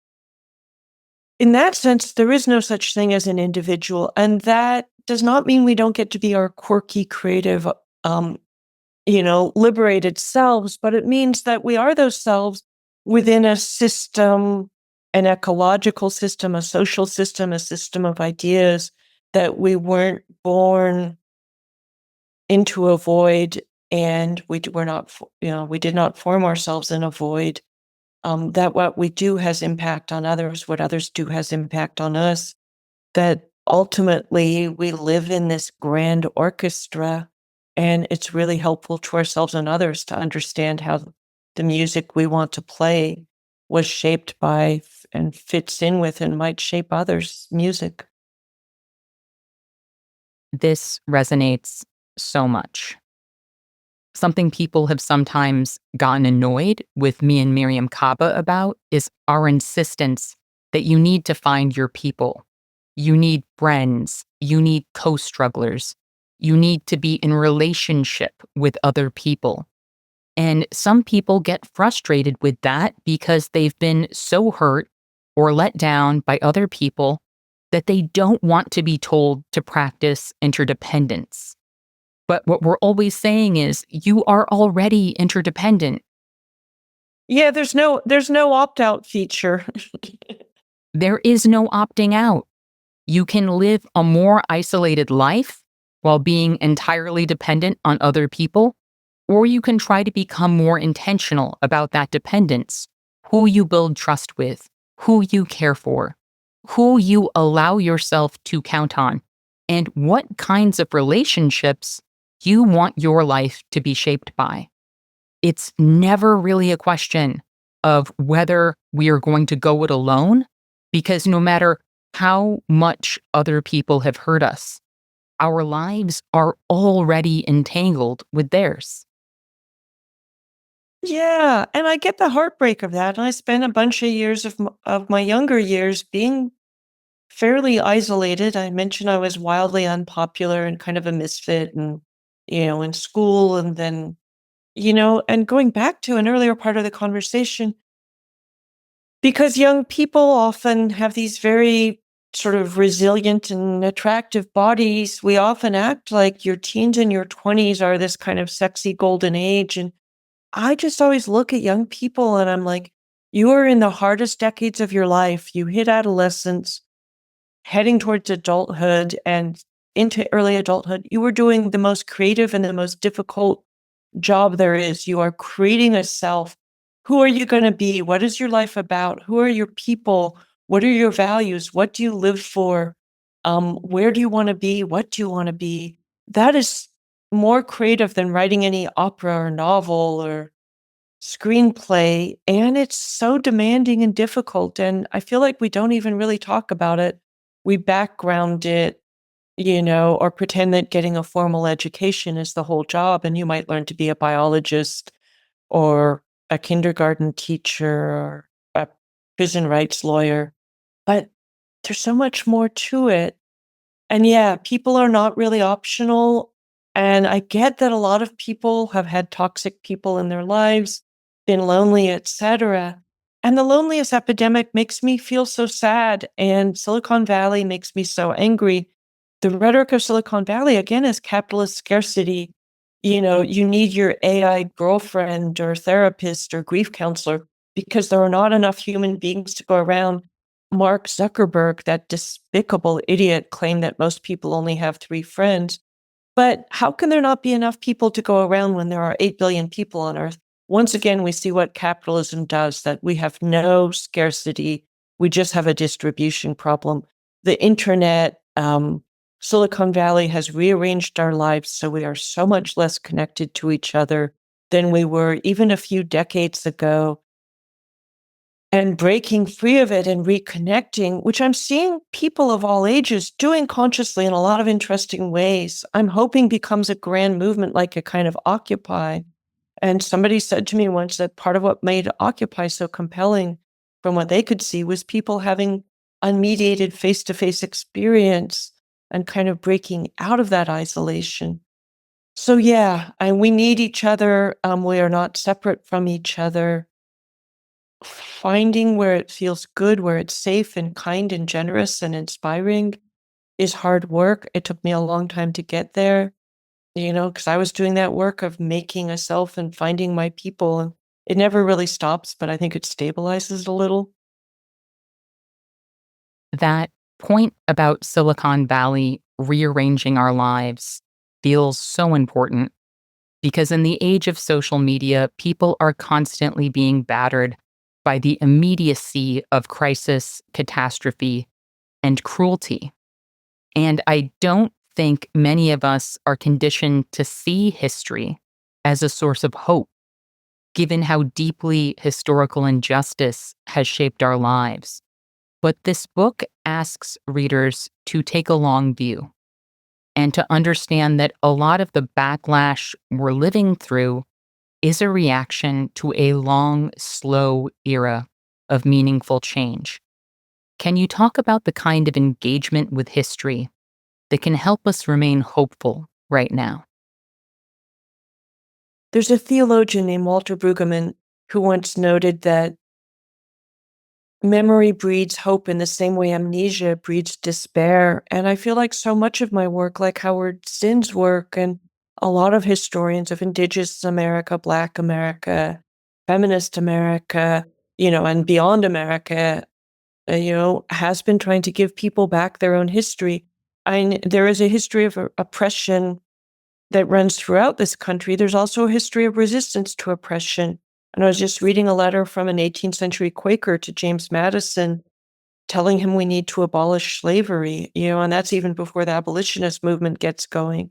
Speaker 2: in that sense, there is no such thing as an individual. And that does not mean we don't get to be our quirky, creative, liberated selves, but it means that we are those selves within a system, an ecological system, a social system, a system of ideas that we weren't born into a void, and we were not, we did not form ourselves in a void. That what we do has impact on others, what others do has impact on us, that ultimately we live in this grand orchestra, and it's really helpful to ourselves and others to understand how the music we want to play was shaped by and fits in with and might shape others' music.
Speaker 1: This resonates so much. Something people have sometimes gotten annoyed with me and Miriam Kaba about is our insistence that you need to find your people. You need friends. You need co-strugglers. You need to be in relationship with other people. And some people get frustrated with that because they've been so hurt or let down by other people that they don't want to be told to practice interdependence. But what we're always saying is, you are already interdependent.
Speaker 2: Yeah, there's no opt-out feature.
Speaker 1: There is no opting out. You can live a more isolated life while being entirely dependent on other people, or you can try to become more intentional about that dependence, who you build trust with, who you care for, who you allow yourself to count on, and what kinds of relationships you want your life to be shaped by. It's never really a question of whether we are going to go it alone, because no matter how much other people have hurt us, our lives are already entangled with theirs.
Speaker 2: Yeah, and I get the heartbreak of that, and I spent a bunch of years of my younger years being fairly isolated. I mentioned I was wildly unpopular and kind of a misfit and, in school and then, and going back to an earlier part of the conversation, because young people often have these very sort of resilient and attractive bodies, we often act like your teens and your 20s are this kind of sexy golden age. And I just always look at young people and I'm like, you are in the hardest decades of your life. You hit adolescence, heading towards adulthood and into early adulthood. You were doing the most creative and the most difficult job there is. You are creating a self. Who are you going to be? What is your life about? Who are your people? What are your values? What do you live for? Where do you want to be? What do you want to be? That is more creative than writing any opera or novel or screenplay. And it's so demanding and difficult. And I feel like we don't even really talk about it. We background it, or pretend that getting a formal education is the whole job. And you might learn to be a biologist or a kindergarten teacher or a prison rights lawyer. But there's so much more to it. And yeah, people are not really optional. And I get that a lot of people have had toxic people in their lives, been lonely, etc. And the loneliness epidemic makes me feel so sad. And Silicon Valley makes me so angry. The rhetoric of Silicon Valley, again, is capitalist scarcity. You need your AI girlfriend or therapist or grief counselor because there are not enough human beings to go around. Mark Zuckerberg, that despicable idiot, claimed that most people only have 3 friends. But how can there not be enough people to go around when there are 8 billion people on Earth? Once again, we see what capitalism does, that we have no scarcity. We just have a distribution problem. The internet, Silicon Valley has rearranged our lives so we are so much less connected to each other than we were even a few decades ago. And breaking free of it and reconnecting, which I'm seeing people of all ages doing consciously in a lot of interesting ways, I'm hoping becomes a grand movement like a kind of Occupy. And somebody said to me once that part of what made Occupy so compelling from what they could see was people having unmediated face-to-face experience and kind of breaking out of that isolation. So yeah, and we need each other. We are not separate from each other. Finding where it feels good, where it's safe and kind and generous and inspiring is hard work. It took me a long time to get there, because I was doing that work of making a self and finding my people. And it never really stops, but I think it stabilizes a little.
Speaker 1: That point about Silicon Valley rearranging our lives feels so important because in the age of social media, people are constantly being battered by the immediacy of crisis, catastrophe, and cruelty. And I don't think many of us are conditioned to see history as a source of hope, given how deeply historical injustice has shaped our lives. But this book asks readers to take a long view and to understand that a lot of the backlash we're living through is a reaction to a long, slow era of meaningful change. Can you talk about the kind of engagement with history that can help us remain hopeful right now?
Speaker 2: There's a theologian named Walter Brueggemann who once noted that memory breeds hope in the same way amnesia breeds despair. And I feel like so much of my work, like Howard Zinn's work, and a lot of historians of Indigenous America, Black America, feminist America, and beyond America, has been trying to give people back their own history. there is a history of oppression that runs throughout this country. There's also a history of resistance to oppression. And I was just reading a letter from an 18th century Quaker to James Madison telling him we need to abolish slavery, and that's even before the abolitionist movement gets going.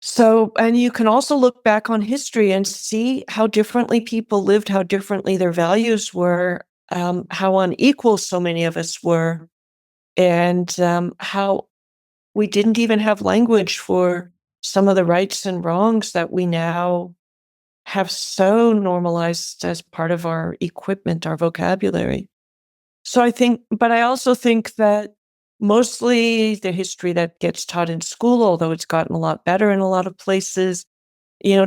Speaker 2: So, and you can also look back on history and see how differently people lived, how differently their values were, how unequal so many of us were, and how we didn't even have language for some of the rights and wrongs that we now have so normalized as part of our equipment, our vocabulary. So but I also think that mostly the history that gets taught in school, although it's gotten a lot better in a lot of places,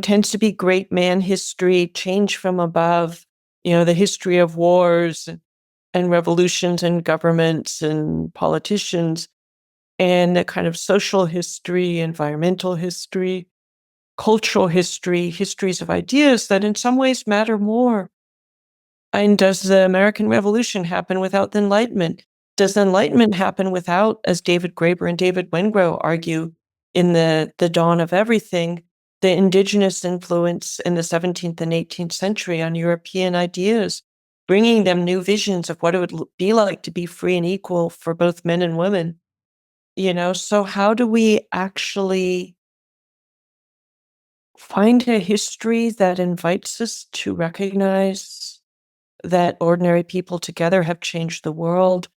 Speaker 2: tends to be great man history, change from above, the history of wars and revolutions and governments and politicians, and a kind of social history, environmental history, cultural history, histories of ideas that in some ways matter more. And does the American Revolution happen without the Enlightenment? Does the Enlightenment happen without, as David Graeber and David Wengrow argue in the Dawn of Everything, the indigenous influence in the 17th and 18th century on European ideas, bringing them new visions of what it would be like to be free and equal for both men and women? So how do we actually find a history that invites us to recognize that ordinary people together have changed the world,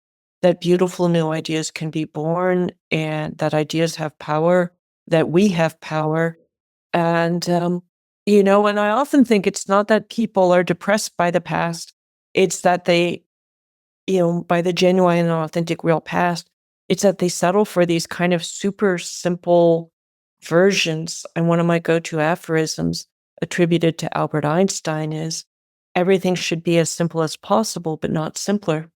Speaker 2: that beautiful new ideas can be born, and that ideas have power, that we have power? And, and I often think it's not that people are depressed by the past, it's that they, by the genuine and authentic real past, it's that they settle for these kind of super simple versions. And one of my go-to aphorisms attributed to Albert Einstein is, everything should be as simple as possible, but not simpler.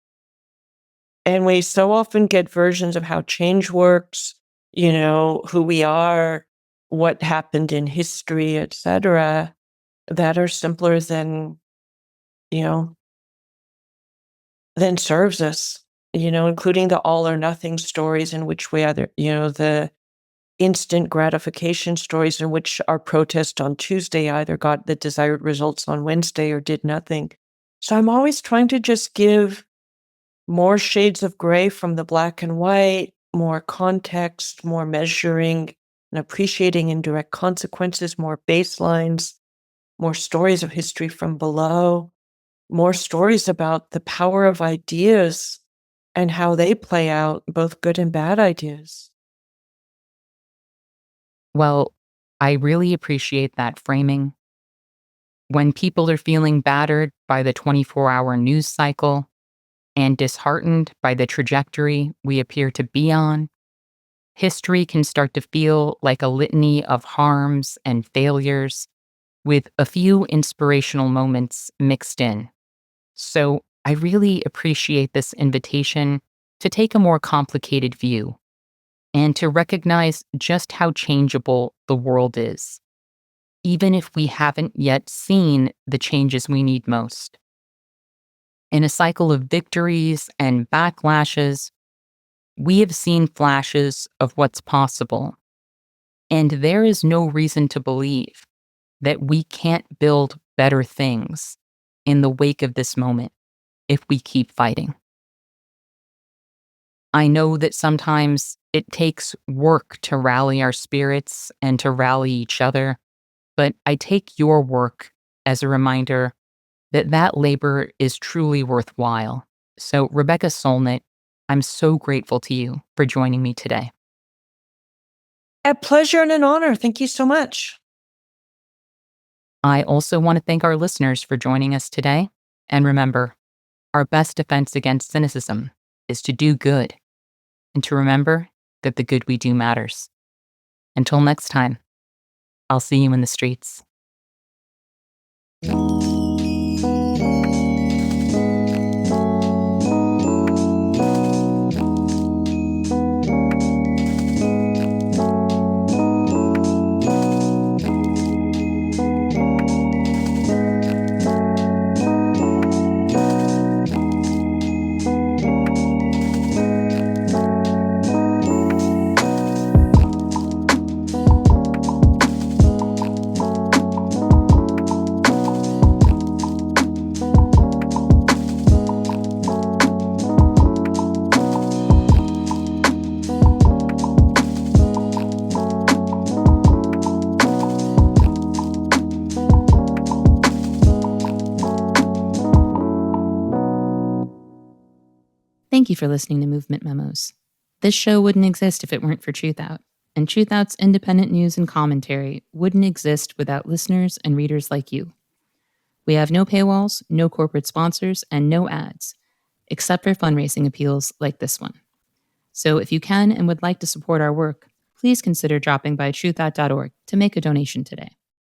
Speaker 2: And we so often get versions of how change works, who we are, what happened in history, etc., that are simpler you know, than serves us, including the all or nothing stories in which we either, the instant gratification stories in which our protest on Tuesday either got the desired results on Wednesday or did nothing. So I'm always trying to just give more shades of gray from the black and white, more context, more measuring and appreciating indirect consequences, more baselines, more stories of history from below, more stories about the power of ideas and how they play out, both good and bad ideas.
Speaker 1: Well, I really appreciate that framing. When people are feeling battered by the 24-hour news cycle and disheartened by the trajectory we appear to be on, history can start to feel like a litany of harms and failures with a few inspirational moments mixed in. So I really appreciate this invitation to take a more complicated view and to recognize just how changeable the world is, even if we haven't yet seen the changes we need most. In a cycle of victories and backlashes, we have seen flashes of what's possible, and there is no reason to believe that we can't build better things in the wake of this moment if we keep fighting. I know that sometimes it takes work to rally our spirits and to rally each other, but I take your work as a reminder that that labor is truly worthwhile. So, Rebecca Solnit, I'm so grateful to you for joining me today.
Speaker 2: A pleasure and an honor. Thank you so much.
Speaker 1: I also want to thank our listeners for joining us today. And remember, our best defense against cynicism is to do good and to remember that the good we do matters. Until next time, I'll see you in the streets. Thank you for listening to Movement Memos. This show wouldn't exist if it weren't for Truthout, and Truthout's independent news and commentary wouldn't exist without listeners and readers like you. We have no paywalls, no corporate sponsors, and no ads, except for fundraising appeals like this one. So if you can and would like to support our work, please consider dropping by truthout.org to make a donation today.